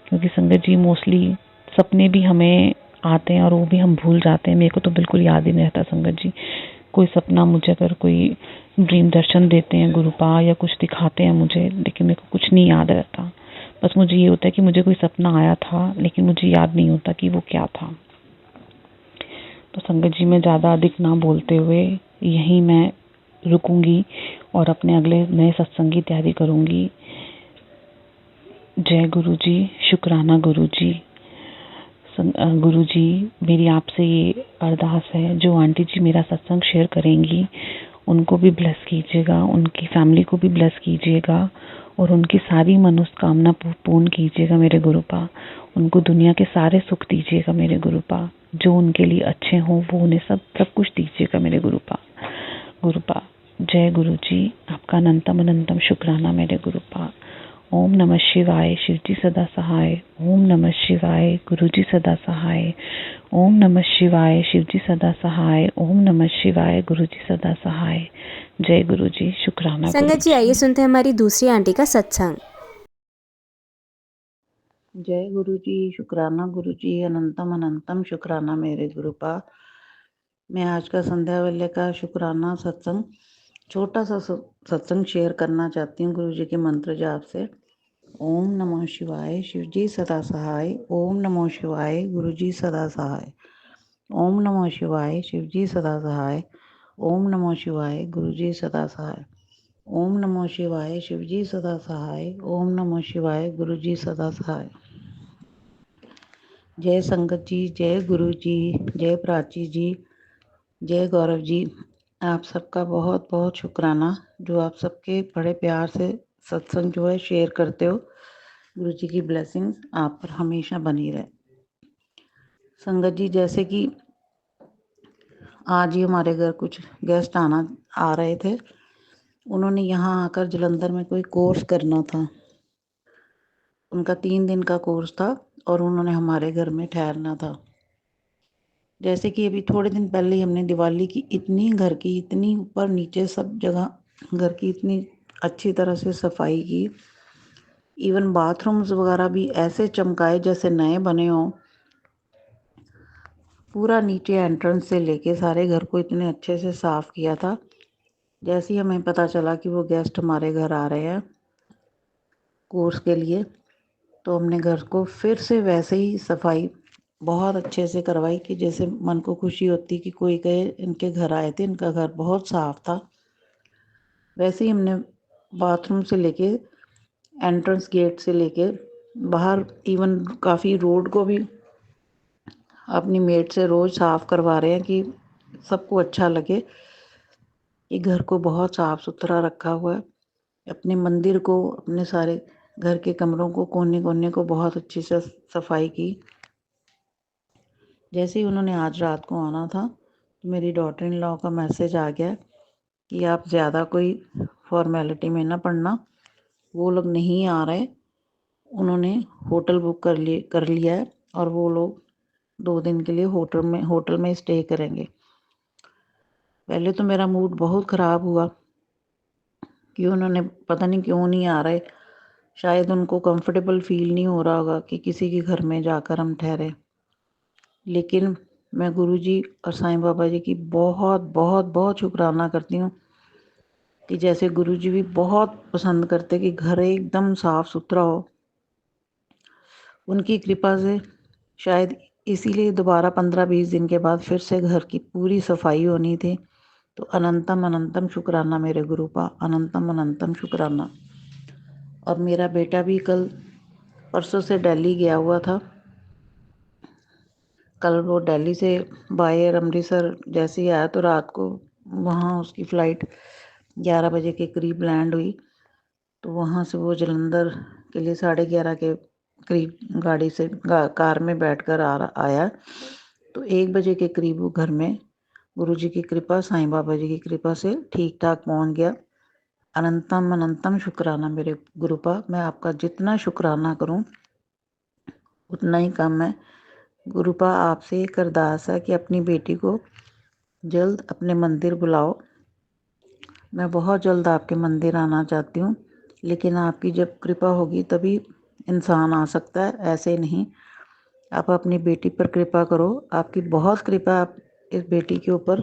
क्योंकि संगत जी मोस्टली सपने भी हमें आते हैं और वो भी हम भूल जाते हैं। मेरे को तो बिल्कुल याद ही नहीं रहता संगत जी। कोई सपना मुझे अगर कोई ड्रीम दर्शन देते हैं गुरुपा या कुछ दिखाते हैं मुझे, लेकिन मेरे को कुछ नहीं याद रहता। बस मुझे ये होता है कि मुझे कोई सपना आया था, लेकिन मुझे याद नहीं होता कि वो क्या था। तो संगत जी मैं ज़्यादा अधिक ना बोलते हुए यहीं मैं रुकूंगी और अपने अगले नए सत्संग की तैयारी करूंगी। जय गुरु जी, शुक्राना गुरु जी। गुरु जी मेरी आपसे ये अरदास है, जो आंटी जी मेरा सत्संग शेयर करेंगी उनको भी ब्लेस कीजिएगा, उनकी फैमिली को भी ब्लेस कीजिएगा और उनकी सारी मनोकामना पूर्ण कीजिएगा मेरे गुरुपा। उनको दुनिया के सारे सुख दीजिएगा मेरे गुरुपा, जो उनके लिए अच्छे हों वो उन्हें सब कुछ दीजिएगा मेरे गुरुपा। गुरुपा जय गुरु जी, आपका अनंतम अनंतम शुक्राना मेरे गुरुपा। ओम नमः शिवाय, शिवजी सदा सहाय। ओम नमः शिवाय, गुरुजी सदा सहाय। ओम नमः शिवाय, शिवजी सदा सहाय। ओम नमः शिवाय, गुरुजी सदा सहाय। जय गुरुजी, शुक्राना संगत जी आइए गुरुजी। सुनते हैं हमारी दूसरी आंटी का सत्संग। जय गुरु जी, शुक्राना गुरु जी, अनंतम अनंतम शुक्राना मेरे गुरुपा। मैं आज का संध्या वेले का शुक्राना सत्संग, छोटा सा सत्संग शेयर करना चाहती हूँ गुरु जी के मंत्र जाप से। ओम नमः शिवाय, शिव जी सदा सहाय। ओम नमः शिवाय, गुरु जी सदा सहाय। ओम नमः शिवाय, शिव जी सदा सहाय। ओम नमः शिवाय, गुरु जी सदा सहाय। ओम नमः शिवाय, शिव जी सदा सहाय। ओम नमः शिवाय, गुरु जी सदा सहाय। जय संगत जी, जय गुरु जी, जय प्राची जी, जय गौरव जी। आप सबका बहुत बहुत शुक्राना, जो आप सबके बड़े प्यार से सत्संग जो है शेयर करते हो। गुरु जी की ब्लेसिंग्स आप पर हमेशा बनी रहे। संगत जी जैसे कि आज ही हमारे घर कुछ गेस्ट आ रहे थे। उन्होंने यहाँ आकर जलंधर में कोई कोर्स करना था। उनका 3 दिन का कोर्स था और उन्होंने हमारे घर में ठहरना था। जैसे कि अभी थोड़े दिन पहले ही हमने दिवाली की घर की इतनी ऊपर नीचे सब जगह घर की इतनी अच्छी तरह से सफाई की। इवन बाथरूम्स वगैरह भी ऐसे चमकाए जैसे नए बने हों। पूरा नीचे एंट्रेंस से लेके सारे घर को इतने अच्छे से साफ किया था। जैसे ही हमें पता चला कि वो गेस्ट हमारे घर आ रहे हैं कोर्स के लिए, तो हमने घर को फिर से वैसे ही सफाई बहुत अच्छे से करवाई कि जैसे मन को खुशी होती कि कोई कहे इनके घर आए थे, इनका घर बहुत साफ था। वैसे ही हमने बाथरूम से लेके एंट्रेंस गेट से लेके बाहर इवन काफ़ी रोड को भी अपनी मेड से रोज़ साफ करवा रहे हैं कि सबको अच्छा लगे कि घर को बहुत साफ सुथरा रखा हुआ है। अपने मंदिर को, अपने सारे घर के कमरों को, कोने कोने को बहुत अच्छी से सफाई की। जैसे ही उन्होंने आज रात को आना था तो मेरी डॉटर इन लॉ का मैसेज आ गया कि आप ज़्यादा कोई फॉर्मेलिटी में ना पड़ना, वो लोग नहीं आ रहे। उन्होंने होटल बुक कर लिया है और वो लोग 2 दिन के लिए होटल में स्टे करेंगे। पहले तो मेरा मूड बहुत ख़राब हुआ कि उन्होंने पता नहीं क्यों नहीं आ रहे। शायद उनको कंफर्टेबल फील नहीं हो रहा होगा कि किसी के घर में जाकर हम ठहरे। लेकिन मैं गुरु जी और साईं बाबा जी की बहुत बहुत बहुत शुक्राना करती हूँ कि जैसे गुरु जी भी बहुत पसंद करते कि घर एकदम साफ सुथरा हो। उनकी कृपा से शायद इसीलिए दोबारा 15-20 दिन के बाद फिर से घर की पूरी सफाई होनी थी। तो अनंतम अनंतम शुक्राना मेरे गुरु का, अनंतम अनंतम शुक्राना। और मेरा बेटा भी कल परसों से दिल्ली गया हुआ था। कल वो दिल्ली से बाय एयर अमृतसर जैसे ही आया तो रात को वहाँ उसकी फ़्लाइट 11 बजे के करीब लैंड हुई। तो वहाँ से वो जलंधर के लिए 11:30 के करीब गाड़ी से कार में बैठकर आया। तो 1 बजे के करीब वो घर में गुरुजी की कृपा, साईं बाबा जी की कृपा से ठीक ठाक पहुँच गया। अनंतम अनंतम शुक्राना मेरे गुरुपा। मैं आपका जितना शुक्राना करूं उतना ही कम है। गुरुपा आपसे एक अरदास है कि अपनी बेटी को जल्द अपने मंदिर बुलाओ। मैं बहुत जल्द आपके मंदिर आना चाहती हूँ, लेकिन आपकी जब कृपा होगी तभी इंसान आ सकता है, ऐसे नहीं। आप अपनी बेटी पर कृपा करो। आपकी बहुत कृपा इस बेटी के ऊपर,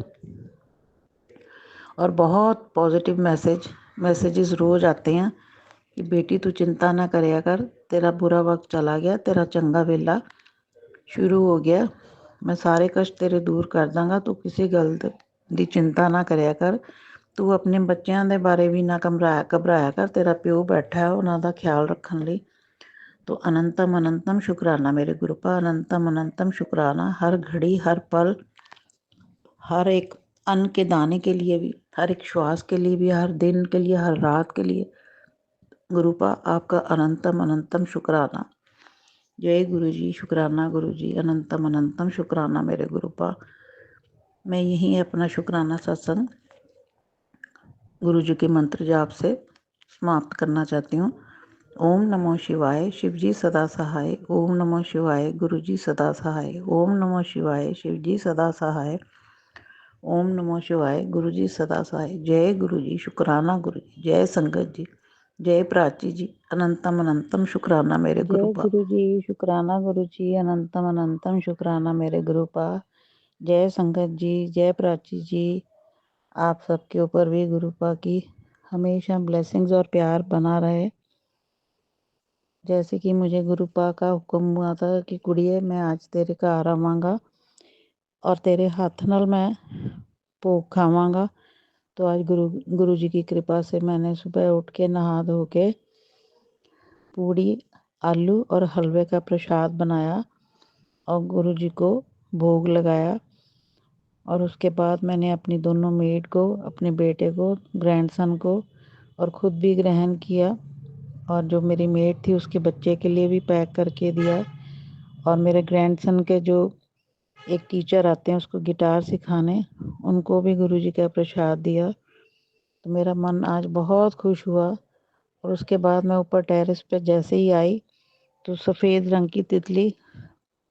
और बहुत पॉजिटिव मैसेजेस रोज़ आते हैं कि बेटी तू चिंता ना करया कर, तेरा बुरा वक्त चला गया, तेरा चंगा वेला शुरू हो गया। मैं सारे कष्ट तेरे दूर कर ਦਾਂਗਾ। तू किसी गल ਦੀ चिंता ना करया कर। तू अपने ਬੱਚਿਆਂ ਦੇ ਬਾਰੇ ਵੀ ਨਾ ਘਬਰਾਇਆ ਕਰ। तेरा ਪਿਓ बैठा है ਉਹਨਾਂ ਦਾ ਖਿਆਲ ਰੱਖਣ ਲਈ। तो अनंतम अनंतम शुक्राना मेरे गुरुपा, अनंतम अनंतम शुक्राना। हर घड़ी, हर पल, हर एक अन्न के दाने के लिए भी, हर एक श्वास के लिए भी, हर दिन के लिए, हर रात के लिए गुरुपा आपका अनंतम अनंतम शुक्राना। जय गुरु जी, शुक्राना गुरु जी, अनंतम अनंतम शुक्राना मेरे गुरुपा। मैं यहीं अपना शुक्राना सत्संग गुरु जी के मंत्र जाप से समाप्त करना चाहती हूँ। ओम नमो शिवाय, शिव जी सदा सहाय। ओम नमो शिवाय, गुरु जी सदा सहाय। ओम नमो शिवाय, शिव जी सदा सहाय। ओम नमो शिवाय, गुरु जी सदा सहाय। जय गुरु जी, शुक्राना गुरु जी। जय संगत जी, जय प्राची जी, अनंतम अनंतम शुक्राना मेरे जय गुरुपा। गुरु जी, शुक्राना गुरु जी, अनंतम अनंतम शुक्राना मेरे गुरुपा। जय संगत जी, जय प्राची जी। आप सबके ऊपर भी गुरुपा की हमेशा ब्लेसिंग्स और प्यार बना रहे। जैसे कि मुझे गुरुपा का हुक्म हुआ था कि कुड़िए मैं आज तेरे घर आवांगा और तेरे हाथ नाल मैं भोग खावांगा। तो आज गुरु जी की कृपा से मैंने सुबह उठ के नहा धो के पूड़ी, आलू और हलवे का प्रसाद बनाया और गुरु जी को भोग लगाया। और उसके बाद मैंने अपनी दोनों मेड को, अपने बेटे को, ग्रैंडसन को और ख़ुद भी ग्रहण किया। और जो मेरी मेड थी उसके बच्चे के लिए भी पैक करके दिया। और मेरे ग्रैंडसन के जो एक टीचर आते हैं उसको गिटार सिखाने, उनको भी गुरु जी का प्रसाद दिया। तो मेरा मन आज बहुत खुश हुआ। और उसके बाद मैं ऊपर टेरेस पे जैसे ही आई तो सफ़ेद रंग की तितली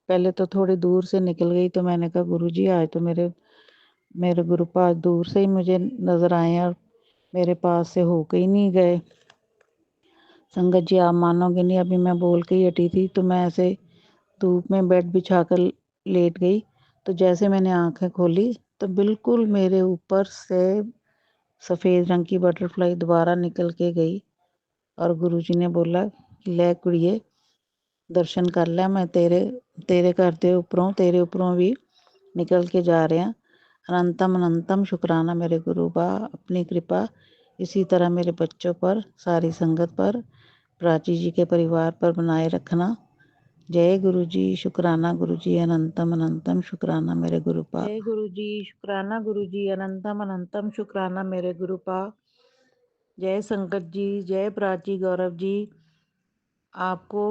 पहले तो थोड़ी दूर से निकल गई। तो मैंने कहा गुरु जी आज तो मेरे मेरे गुरुपा आज दूर से ही मुझे नज़र आए और मेरे पास से होके ही नहीं गए। संगत जी आप मानोगे नहीं, अभी मैं बोल के ही हटी थी तो मैं ऐसे धूप में बेड बिछाकर लेट गई। तो जैसे मैंने आंखें खोली तो बिल्कुल मेरे ऊपर से सफ़ेद रंग की बटरफ्लाई दोबारा निकल के गई। और गुरुजी ने बोला कि ले कुड़िए दर्शन कर ले, मैं तेरे घर दे उपरों तेरे उपरों भी निकल के जा रहे हैं। अनंतम अनंतम शुक्राना मेरे गुरुबा। अपनी कृपा इसी तरह मेरे बच्चों पर, सारी संगत पर, प्राची जी के परिवार पर बनाए रखना। जय गुरु जी, शुक्राना गुरु जी, अनंतम अनंतम शुक्राना मेरे गुरुपा। जय गुरु जी, शुक्राना गुरु जी, अनंतम अनंतम शुक्राना मेरे गुरुपा। जय संगत जी, जय प्राची गौरव जी। आपको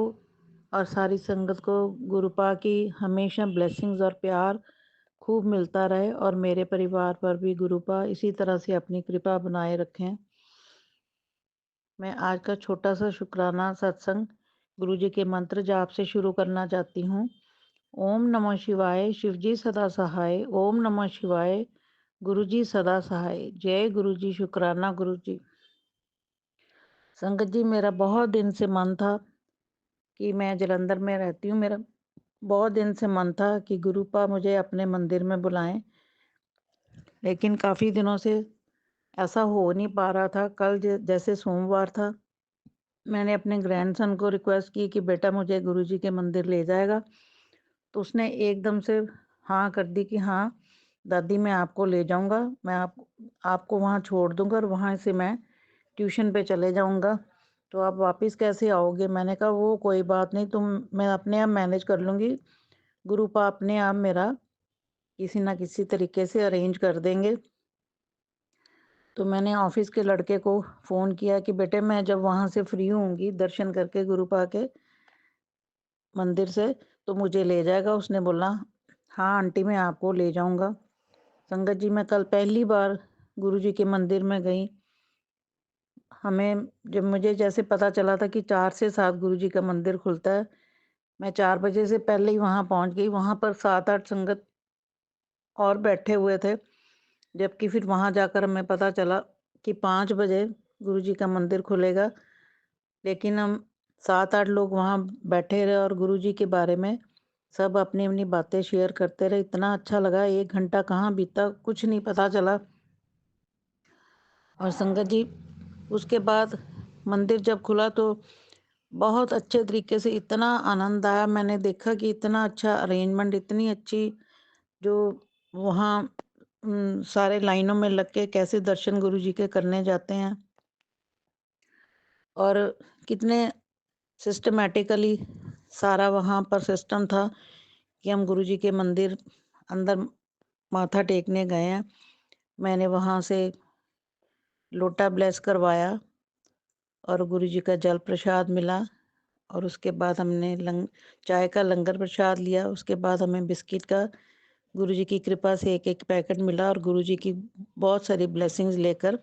और सारी संगत को गुरुपा की हमेशा ब्लेसिंग्स और प्यार खूब मिलता रहे और मेरे परिवार पर भी गुरुपा इसी तरह से अपनी कृपा बनाए रखें। मैं आज का छोटा सा शुक्राना सत्संग गुरु जी के मंत्र जाप से शुरू करना चाहती हूँ। ओम नमः शिवाय, शिव जी सदा सहाय। ओम नमः शिवाय, गुरु जी सदा सहाय। जय गुरु जी, शुक्राना गुरु जी। संगत जी मेरा बहुत दिन से मन था कि मैं जलंधर में रहती हूँ, मेरा बहुत दिन से मन था कि गुरुपा मुझे अपने मंदिर में बुलाएं, लेकिन काफ़ी दिनों से ऐसा हो नहीं पा रहा था। कल जैसे सोमवार था, मैंने अपने ग्रैंडसन को रिक्वेस्ट की कि बेटा मुझे गुरुजी के मंदिर ले जाएगा। तो उसने एकदम से हाँ कर दी कि हाँ दादी मैं आपको ले जाऊंगा, मैं आपको वहाँ छोड़ दूंगा और वहाँ से मैं ट्यूशन पे चले जाऊंगा, तो आप वापस कैसे आओगे? मैंने कहा वो कोई बात नहीं, मैं अपने आप मैनेज कर लूँगी, गुरुपा अपने आप मेरा किसी ना किसी तरीके से अरेंज कर देंगे। तो मैंने ऑफिस के लड़के को फ़ोन किया कि बेटे मैं जब वहाँ से फ्री होंगी दर्शन करके गुरुपा के मंदिर से तो मुझे ले जाएगा। उसने बोला हाँ आंटी मैं आपको ले जाऊंगा। संगत जी मैं कल पहली बार गुरुजी के मंदिर में गई। हमें जब मुझे जैसे पता चला था कि 4 से 7 गुरुजी का मंदिर खुलता है, मैं 4 बजे से पहले ही वहाँ पहुँच गई। वहाँ पर 7-8 संगत और बैठे हुए थे, जबकि फिर वहाँ जाकर हमें पता चला कि 5 बजे गुरुजी का मंदिर खुलेगा। लेकिन हम 7-8 लोग वहाँ बैठे रहे और गुरुजी के बारे में सब अपनी-अपनी बातें शेयर करते रहे। इतना अच्छा लगा, 1 घंटा कहाँ बीता कुछ नहीं पता चला। और संगत जी उसके बाद मंदिर जब खुला तो बहुत अच्छे तरीके से इतना आनंद आया। मैंने देखा कि इतना अच्छा अरेंजमेंट, इतनी अच्छी जो वहाँ सारे लाइनों में लग के कैसे दर्शन गुरुजी के करने जाते हैं और कितने सिस्टमैटिकली सारा वहाँ पर सिस्टम था कि हम गुरुजी के मंदिर अंदर माथा टेकने गए हैं। मैंने वहाँ से लोटा ब्लेस करवाया और गुरुजी का जल प्रसाद मिला और उसके बाद हमने चाय का लंगर प्रसाद लिया। उसके बाद हमें बिस्किट का गुरुजी की कृपा से एक पैकेट मिला और गुरुजी की बहुत सारी ब्लेसिंग्स लेकर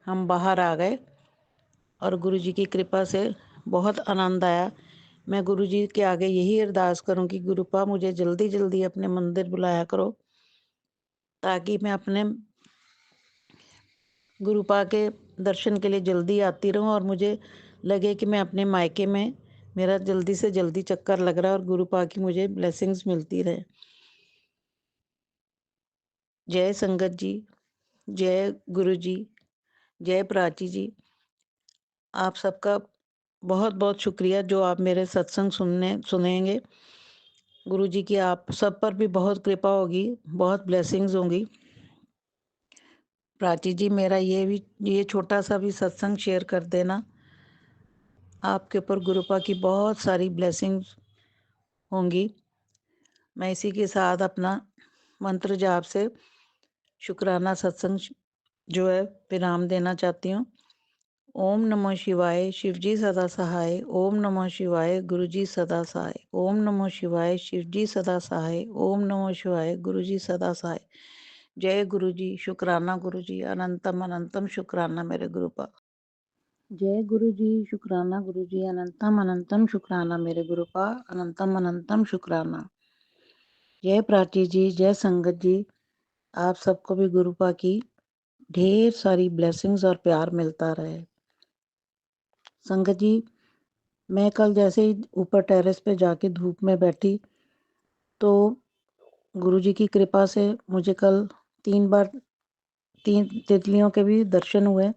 हम बाहर आ गए और गुरुजी की कृपा से बहुत आनंद आया। मैं गुरुजी के आगे यही अरदास करूं कि गुरुपा मुझे जल्दी जल्दी अपने मंदिर बुलाया करो, ताकि मैं अपने गुरुपा के दर्शन के लिए जल्दी आती रहूं और मुझे लगे कि मैं अपने मायके में मेरा जल्दी से जल्दी चक्कर लग रहा है और गुरुपा की मुझे ब्लेसिंग्स मिलती रहे। जय संगत जी, जय गुरु जी, जय प्राची जी। आप सबका बहुत बहुत शुक्रिया जो आप मेरे सत्संग सुनेंगे। गुरु जी की आप सब पर भी बहुत कृपा होगी, बहुत ब्लेसिंग्स होंगी। प्राची जी मेरा ये छोटा सा भी सत्संग शेयर कर देना। आपके ऊपर गुरुपा की बहुत सारी ब्लेसिंग्स होंगी। मैं इसी के साथ अपना मंत्र जाप से शुक्राना सत्संग जो है विराम देना चाहती हूँ। ओम नमः शिवाय, शिवजी सदा सहाय। ओम नमः शिवाय, गुरुजी सदा सहाय। ओम नमः शिवाय, शिवजी सदा सहाय। ओम नमः शिवाय, गुरुजी सदा सहाय। जय गुरुजी, शुक्राना गुरुजी, अनंतम अनंतम शुक्राना मेरे गुरुपा। जय गुरुजी, शुक्राना गुरुजी, अनंतम अनंतम शुक्राना मेरे गुरुपा, अनंतम अनंतम शुक्राना। जय प्राची जी, जय संगत जी। आप सबको भी गुरुपा की ढेर सारी ब्लेसिंग्स और प्यार मिलता रहे। संगत जी मैं कल जैसे ही ऊपर टेरेस पे जाके धूप में बैठी तो गुरुजी की कृपा से मुझे कल 3 तितलियों के भी दर्शन हुए।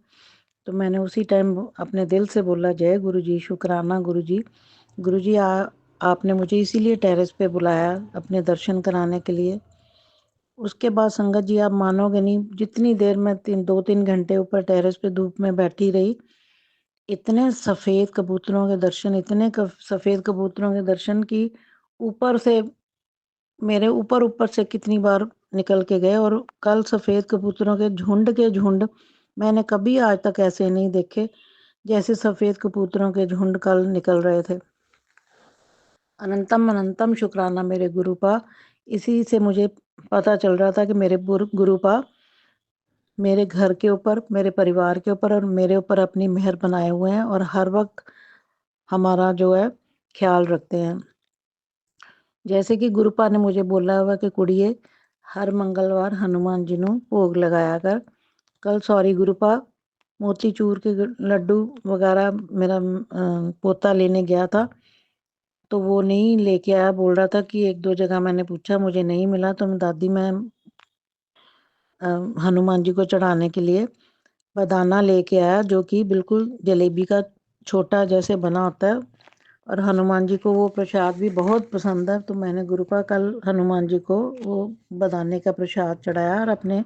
तो मैंने उसी टाइम अपने दिल से बोला जय गुरुजी, शुक्राना गुरुजी। गुरुजी आपने मुझे इसीलिए टेरेस पे बुलाया अपने दर्शन कराने के लिए। उसके बाद संगत जी आप मानोगे नहीं, जितनी देर मैं 2-3 घंटे ऊपर टेरेस पे धूप में बैठी रही, इतने सफ़ेद कबूतरों के दर्शन, सफ़ेद कबूतरों के दर्शन की ऊपर से मेरे ऊपर से कितनी बार निकल के गए। और कल सफ़ेद कबूतरों के झुंड मैंने कभी आज तक ऐसे नहीं देखे जैसे सफ़ेद कबूतरों के झुंड कल निकल रहे थे। अनंतम अनंतम शुक्राना मेरे गुरुपा। इसी से मुझे पता चल रहा था कि मेरे गुरुपा मेरे घर के ऊपर, मेरे परिवार के ऊपर और मेरे ऊपर अपनी मेहर बनाए हुए हैं और हर वक्त हमारा जो है ख्याल रखते हैं। जैसे कि गुरुपा ने मुझे बोला हुआ कि कुड़िए हर मंगलवार हनुमान जी ਨੂੰ भोग लगाया कर। कल सॉरी गुरुपा मोतीचूर के लड्डू वगैरह मेरा पोता लेने गया था तो वो नहीं लेके आया। बोल रहा था कि 1-2 जगह मैंने पूछा मुझे नहीं मिला, तो दादी मैं हनुमान जी को चढ़ाने के लिए बदाना लेके आया जो कि बिल्कुल जलेबी का छोटा जैसे बना होता है और हनुमान जी को वो प्रसाद भी बहुत पसंद है। तो मैंने गुरुपा कल हनुमान जी को वो बदाने का प्रसाद चढ़ाया और अपने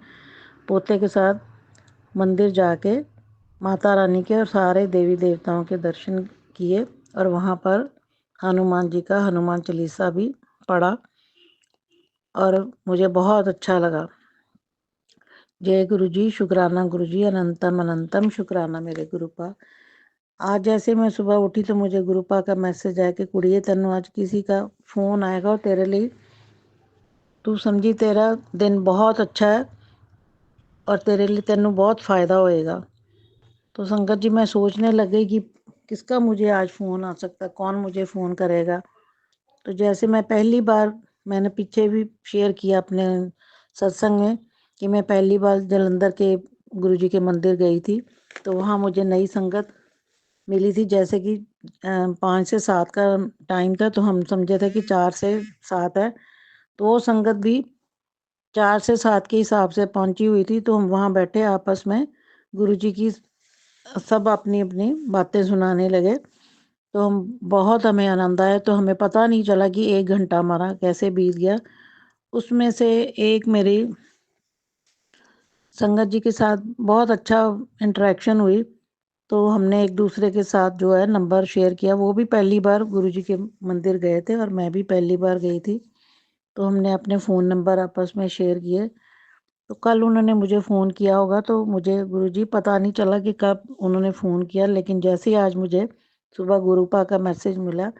पोते के साथ मंदिर जाके माता रानी के और सारे देवी देवताओं के दर्शन किए और वहाँ पर हनुमान जी का हनुमान चालीसा भी पढ़ा और मुझे बहुत अच्छा लगा। जय गुरु जी, शुक्राना गुरु जी, अनंतम अनंतम शुक्राना मेरे गुरुपा। आज जैसे मैं सुबह उठी तो मुझे गुरुपा का मैसेज आया कि कुड़िए तेनू आज किसी का फ़ोन आएगा और तेरे लिए तू समझी तेरा दिन बहुत अच्छा है और तेरे लिए तेनू बहुत फ़ायदा होएगा। तो संगत जी मैं सोचने लग गई कि किसका मुझे आज फ़ोन आ सकता, कौन मुझे फ़ोन करेगा। तो जैसे मैं पहली बार, मैंने पीछे भी शेयर किया अपने सत्संग में कि मैं पहली बार जलंधर के गुरु जी के मंदिर गई थी, तो वहाँ मुझे नई संगत मिली थी। जैसे कि 5 से 7 का टाइम था, तो हम समझे थे कि 4 से 7 है, तो वो संगत भी 4 से 7 के हिसाब से पहुंची हुई थी। तो हम वहाँ बैठे आपस में गुरु जी की सब अपनी अपनी बातें सुनाने लगे। तो हम बहुत हमें आनंद आया, तो हमें पता नहीं चला कि 1 घंटा हमारा कैसे बीत गया। उसमें से एक मेरी संगत जी के साथ बहुत अच्छा इंटरेक्शन हुई, तो हमने एक दूसरे के साथ जो है नंबर शेयर किया। वो भी पहली बार गुरु जी के मंदिर गए थे और मैं भी पहली बार गई थी, तो हमने अपने फ़ोन नंबर आपस में शेयर किए। तो कल उन्होंने मुझे फ़ोन किया होगा, तो मुझे गुरुजी पता नहीं चला कि कब उन्होंने फ़ोन किया, लेकिन जैसे ही आज मुझे सुबह गुरुपा का मैसेज मिला,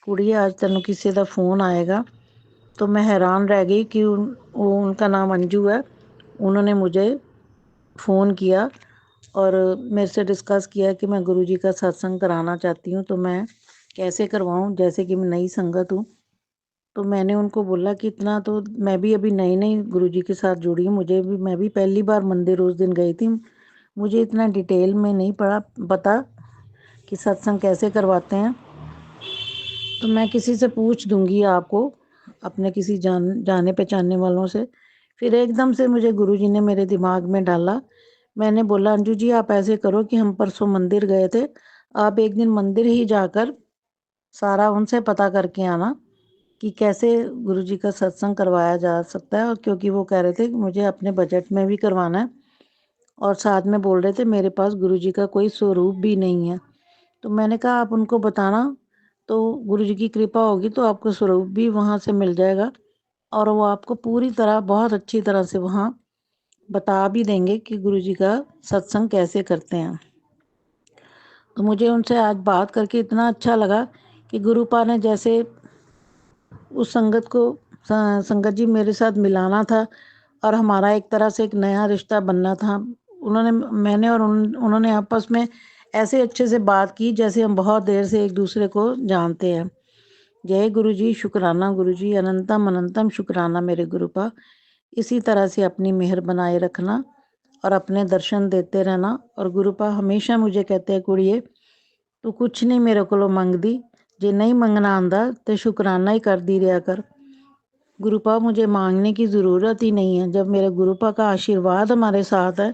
कुड़िए आज तेनू किसी का फ़ोन आएगा, तो मैं हैरान रह गई कि उनका नाम अंजू है। उन्होंने मुझे फ़ोन किया और मेरे से डिस्कस किया कि मैं गुरुजी का सत्संग कराना चाहती हूँ, तो मैं कैसे करवाऊँ, जैसे कि मैं नई संगत हूँ। तो मैंने उनको बोला कि इतना तो मैं भी अभी नई गुरुजी के साथ जुड़ी हूँ, मैं भी पहली बार मंदिर उस दिन गई थी, मुझे इतना डिटेल में नहीं पता कि सत्संग कैसे करवाते हैं। तो मैं किसी से पूछ दूंगी आपको, अपने किसी जाने पहचानने वालों से। फिर एकदम से मुझे गुरुजी ने मेरे दिमाग में डाला। मैंने बोला अंजू जी आप ऐसे करो कि हम परसों मंदिर गए थे, आप एक दिन मंदिर ही जाकर सारा उनसे पता करके आना कि कैसे गुरुजी का सत्संग करवाया जा सकता है। और क्योंकि वो कह रहे थे कि मुझे अपने बजट में भी करवाना है और साथ में बोल रहे थे मेरे पास गुरुजी का कोई स्वरूप भी नहीं है। तो मैंने कहा आप उनको बताना, तो गुरुजी की कृपा होगी तो आपको स्वरूप भी वहाँ से मिल जाएगा और वो आपको पूरी तरह बहुत अच्छी तरह से वहाँ बता भी देंगे कि गुरुजी का सत्संग कैसे करते हैं। तो मुझे उनसे आज बात करके इतना अच्छा लगा कि गुरुपा ने जैसे उस संगत को संगत जी मेरे साथ मिलाना था और हमारा एक तरह से एक नया रिश्ता बनना था। मैंने और उन्होंने आपस में ऐसे अच्छे से बात की जैसे हम बहुत देर से एक दूसरे को जानते हैं। जय गुरु जी, शुक्राना गुरु जी, अनंतम अनंतम शुक्राना मेरे गुरुपा। इसी तरह से अपनी मेहर बनाए रखना और अपने दर्शन देते रहना। और गुरुपा हमेशा मुझे कहते हैं कुड़िए तू कुछ नहीं मेरे को मंगदी, जे नहीं मंगना आंदा तो शुक्राना ही कर दी रहा कर। गुरुपा मुझे मांगने की ज़रूरत ही नहीं है। जब मेरे गुरुपा का आशीर्वाद हमारे साथ है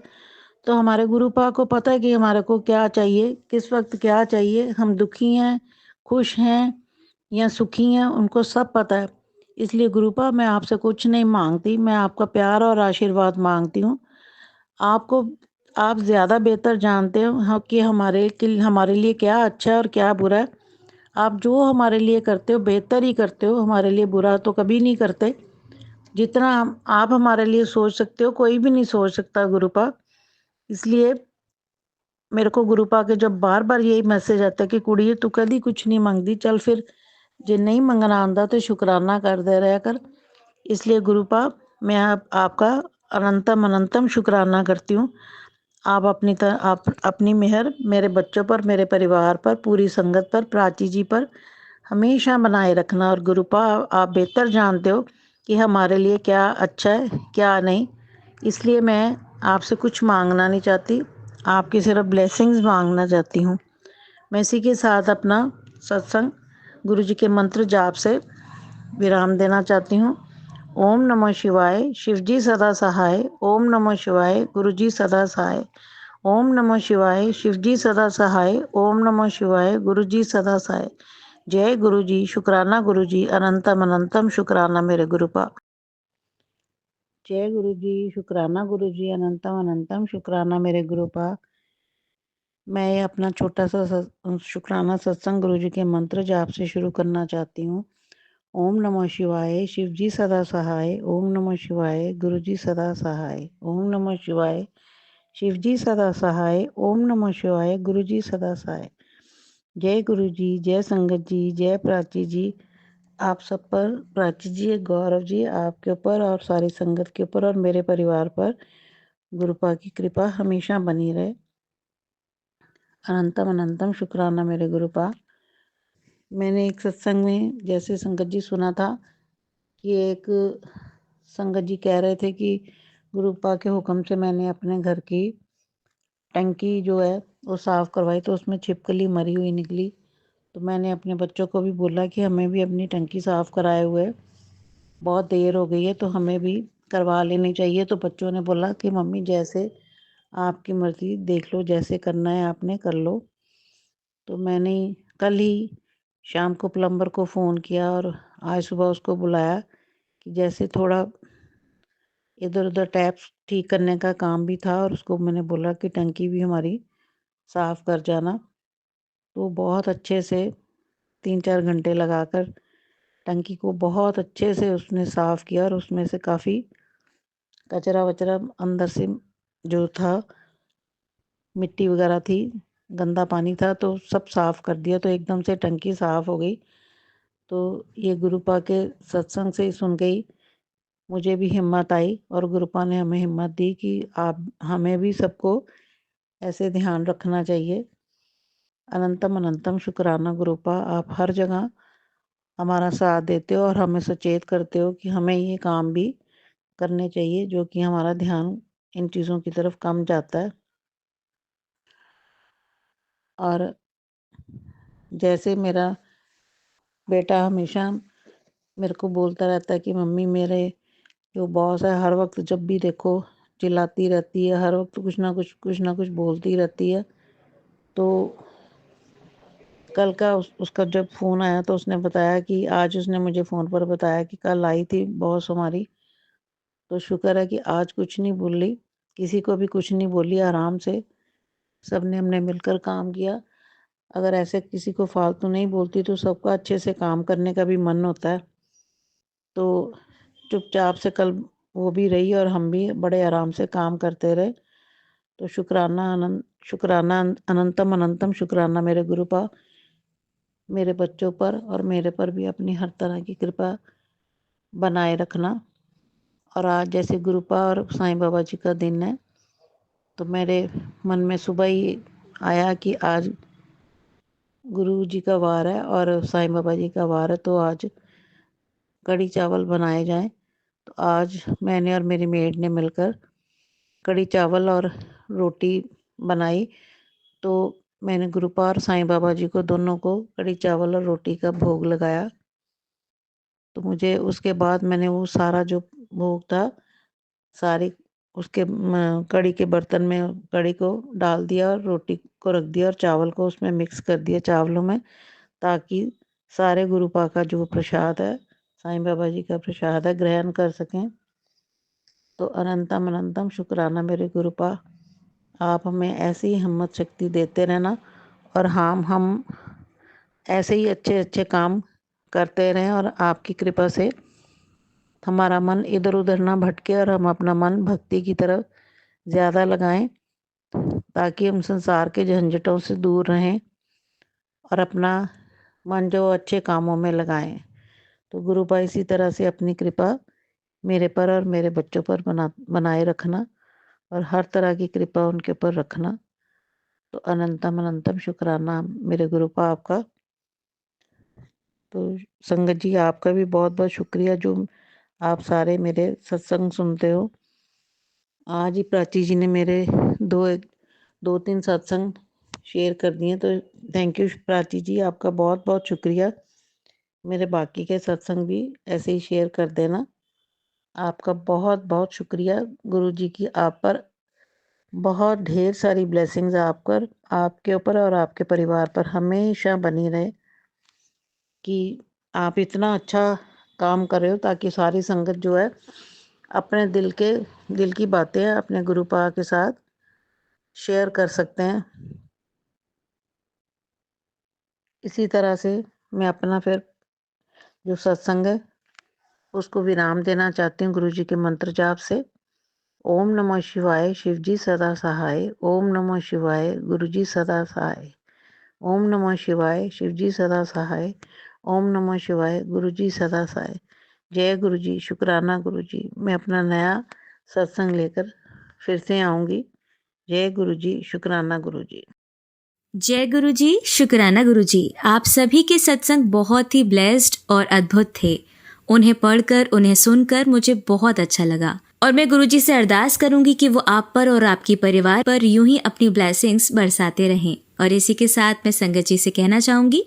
तो हमारे गुरुपा को पता है कि हमारे को क्या चाहिए, किस वक्त क्या चाहिए, हम दुखी हैं, खुश हैं या सुखी हैं, उनको सब पता है। इसलिए गुरुपा मैं आपसे कुछ नहीं मांगती, मैं आपका प्यार और आशीर्वाद मांगती हूँ। आपको आप ज़्यादा बेहतर जानते हो कि हमारे लिए क्या अच्छा है और क्या बुरा है। आप जो हमारे लिए करते हो बेहतर ही करते हो, हमारे लिए बुरा तो कभी नहीं करते। जितना आप हमारे लिए सोच सकते हो कोई भी नहीं सोच सकता गुरुपा। इसलिए मेरे को गुरुपा के जब बार बार यही मैसेज आता है कि कुड़िए तू कभी कुछ नहीं मांगती, चल फिर जे नहीं मंगना आंदा तो शुक्राना कर दे रहा कर। इसलिए गुरुपा मैं आपका अनंतम अनंतम शुक्राना करती हूँ। आप अपनी मेहर मेरे बच्चों पर, मेरे परिवार पर, पूरी संगत पर, प्राची जी पर हमेशा बनाए रखना। और गुरुपा आप बेहतर जानते हो कि हमारे लिए क्या अच्छा है क्या नहीं, इसलिए मैं आपसे कुछ मांगना नहीं चाहती, आपकी सिर्फ ब्लेसिंग्स मांगना चाहती हूँ। मैं इसी के साथ अपना सत्संग गुरु जी के मंत्र जाप से विराम देना चाहती हूँ। ओम नमः शिवाय, शिवजी सदा सहाय। ओम नमः शिवाय, गुरुजी सदा सहाय। ओम नमः शिवाय, शिवजी सदा सहाय। ओम नमः शिवाय, गुरुजी सदा सहाय। जय गुरु जी, शुक्राना गुरु जी, अनंतम अनंतम शुक्राना मेरे गुरुपा। जय गुरु जी, शुक्राना गुरु जी, अनंतम अनंतम शुक्राना मेरे गुरुपा। मैं ये अपना छोटा सा शुक्राना सत्संग गुरु जी के मंत्र जाप से शुरू करना चाहती हूँ। ओम नमः शिवाय, शिव जी सदा सहाय। ओम नमः शिवाय, गुरु जी सदा सहाय। ओम नमः शिवाय, शिव जी सदा सहाय। ओम नमः शिवाय, गुरु जी सदा सहाय। जय गुरु जी, जय संगत जी, जय प्राची जी। आप सब पर, प्राची जी, गौरव जी, आपके ऊपर और सारी संगत के ऊपर और मेरे परिवार पर गुरुपा की कृपा हमेशा बनी रहे। अनंतम अनंतम शुक्राना मेरे गुरुपा। मैंने एक सत्संग में जैसे संगत जी सुना था कि एक संगत जी कह रहे थे कि गुरुपा के हुक्म से मैंने अपने घर की टंकी जो है वो साफ़ करवाई तो उसमें छिपकली मरी हुई निकली। तो मैंने अपने बच्चों को भी बोला कि हमें भी अपनी टंकी साफ़ कराए हुए बहुत देर हो गई है तो हमें भी करवा लेनी चाहिए। तो बच्चों ने बोला कि मम्मी जैसे आपकी मर्ज़ी, देख लो जैसे करना है आपने कर लो। तो मैंने कल ही शाम को प्लम्बर को फ़ोन किया और आज सुबह उसको बुलाया कि जैसे थोड़ा इधर उधर टैप ठीक करने का काम भी था और उसको मैंने बोला कि टंकी भी हमारी साफ़ कर जाना। तो बहुत अच्छे से 3-4 घंटे लगाकर टंकी को बहुत अच्छे से उसने साफ़ किया और उसमें से काफ़ी कचरा वचरा अंदर से जो था, मिट्टी वगैरह थी, गंदा पानी था, तो सब साफ़ कर दिया तो एकदम से टंकी साफ़ हो गई। तो ये गुरुपा के सत्संग से ही सुन के ही मुझे भी हिम्मत आई और गुरुपा ने हमें हिम्मत दी कि आप हमें भी सबको ऐसे ध्यान रखना चाहिए। अनंतम अनंतम शुक्राना गुरुपा, आप हर जगह हमारा साथ देते हो और हमें सचेत करते हो कि हमें ये काम भी करने चाहिए, जो कि हमारा ध्यान इन चीज़ों की तरफ कम जाता है। और जैसे मेरा बेटा हमेशा मेरे को बोलता रहता है कि मम्मी मेरे जो बॉस है हर वक्त जब भी देखो चिल्लाती रहती है, हर वक्त कुछ ना कुछ बोलती रहती है। तो कल का उसका जब फ़ोन आया तो उसने बताया कि आज उसने मुझे फ़ोन पर बताया कि कल आई थी बॉस हमारी, तो शुक्र है कि आज कुछ नहीं बोली, किसी को भी कुछ नहीं बोली, आराम से सबने हमने मिलकर काम किया। अगर ऐसे किसी को फालतू नहीं बोलती तो सबका अच्छे से काम करने का भी मन होता है। तो चुपचाप से कल वो भी रही और हम भी बड़े आराम से काम करते रहे। तो शुक्राना अनंतम अनंतम शुक्राना मेरे गुरुपा, मेरे बच्चों पर और मेरे पर भी अपनी हर तरह की कृपा बनाए रखना। और आज जैसे गुरुपा और साईं बाबा जी का दिन है तो मेरे मन में सुबह ही आया कि आज गुरु जी का वार है और साईं बाबा जी का वार है, तो आज कढ़ी चावल बनाए जाएं। तो आज मैंने और मेरी मेड ने मिलकर कढ़ी चावल और रोटी बनाई। तो मैंने गुरुपा और साईं बाबा जी को दोनों को कढ़ी चावल और रोटी का भोग लगाया। तो मुझे उसके बाद मैंने वो सारा जो भोग था सारी उसके कढ़ी के बर्तन में कढ़ी को डाल दिया और रोटी को रख दिया और चावल को उसमें मिक्स कर दिया चावलों में, ताकि सारे गुरुपा का जो प्रसाद है, साईं बाबा जी का प्रसाद है, ग्रहण कर सकें। तो अनंतम अनंतम शुक्राना मेरे गुरुपा, आप हमें ऐसी ही हिम्मत शक्ति देते रहना और हम ऐसे ही अच्छे अच्छे काम करते रहें और आपकी कृपा से हमारा मन इधर उधर ना भटके और हम अपना मन भक्ति की तरफ ज़्यादा लगाएं, ताकि हम संसार के झंझटों से दूर रहें और अपना मन जो अच्छे कामों में लगाएं। तो गुरुपा इसी तरह से अपनी कृपा मेरे पर और मेरे बच्चों पर बनाए रखना और हर तरह की कृपा उनके ऊपर रखना। तो अनंतम अनंतम शुक्राना मेरे गुरुपा आपका। तो संगत जी आपका भी बहुत बहुत शुक्रिया जो आप सारे मेरे सत्संग सुनते हो। आज ही प्राची जी ने मेरे दो तीन सत्संग शेयर कर दिए, तो थैंक यू प्राची जी, आपका बहुत बहुत शुक्रिया। मेरे बाकी के सत्संग भी ऐसे ही शेयर कर देना। आपका बहुत बहुत शुक्रिया। गुरु जी की आप पर बहुत ढेर सारी ब्लेसिंग्स आप पर, आपके ऊपर और आपके परिवार पर हमेशा बनी रहे। कि आप इतना अच्छा काम कर रहे हो ताकि सारी संगत जो है अपने दिल की बातें अपने गुरु पा के साथ शेयर कर सकते हैं। इसी तरह से मैं अपना फिर जो सत्संग है उसको विराम देना चाहती हूँ गुरु जी के मंत्र जाप से। ओम नमः शिवाय, शिव जी सदा सहाय। ओम नमः शिवाय, गुरु जी सदा सहाय। ओम नमः शिवाय, शिव जी सदा सहाय। ओम नमः शिवाय, गुरु जी सदा सहाय। जय गुरु जी, शुक्राना गुरु जी। मैं अपना नया सत्संग लेकर फिर से आऊँगी। जय गुरु जी, शुक्राना गुरु जी। जय गुरु जी, शुक्राना गुरु जी। आप सभी के सत्संग बहुत ही ब्लेस्ड और अद्भुत थे। उन्हें पढ़कर, उन्हें सुनकर मुझे बहुत अच्छा लगा और मैं गुरु जी से अरदास करूंगी कि वो आप पर और आपकी परिवार पर यूं ही अपनी ब्लेसिंग्स बरसाते रहें। और इसी के साथ मैं संगत जी से कहना चाहूंगी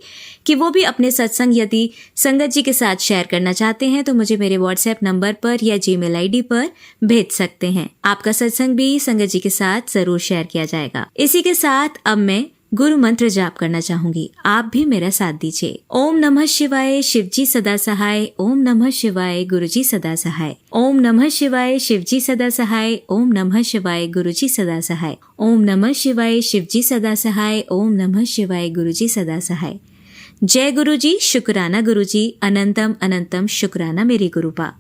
कि वो भी अपने सत्संग यदि संगत जी के साथ शेयर करना चाहते हैं तो मुझे मेरे व्हाट्सएप नंबर पर या जीमेल आईडी पर भेज सकते हैं। आपका सत्संग भी संगत जी के साथ जरूर शेयर किया जाएगा। इसी के साथ अब मैं गुरु मंत्र जाप करना चाहूंगी, आप भी मेरा साथ दीजिए। ओम नमः शिवाय, शिव जी सदा सहाय। ओम नमः शिवाय, गुरु जी सदा सहाय। ओम नमः शिवाय, शिव जी सदा सहाय। ओम नमः शिवाय, गुरु जी सदा सहाय। ओम नमः शिवाय, शिव जी सदा सहाय। ओम नमः शिवाय, गुरु जी सदा सहाय। जय गुरु जी, शुक्राना गुरु जी। अनंतम अनंतम शुक्राना मेरे गुरुपा।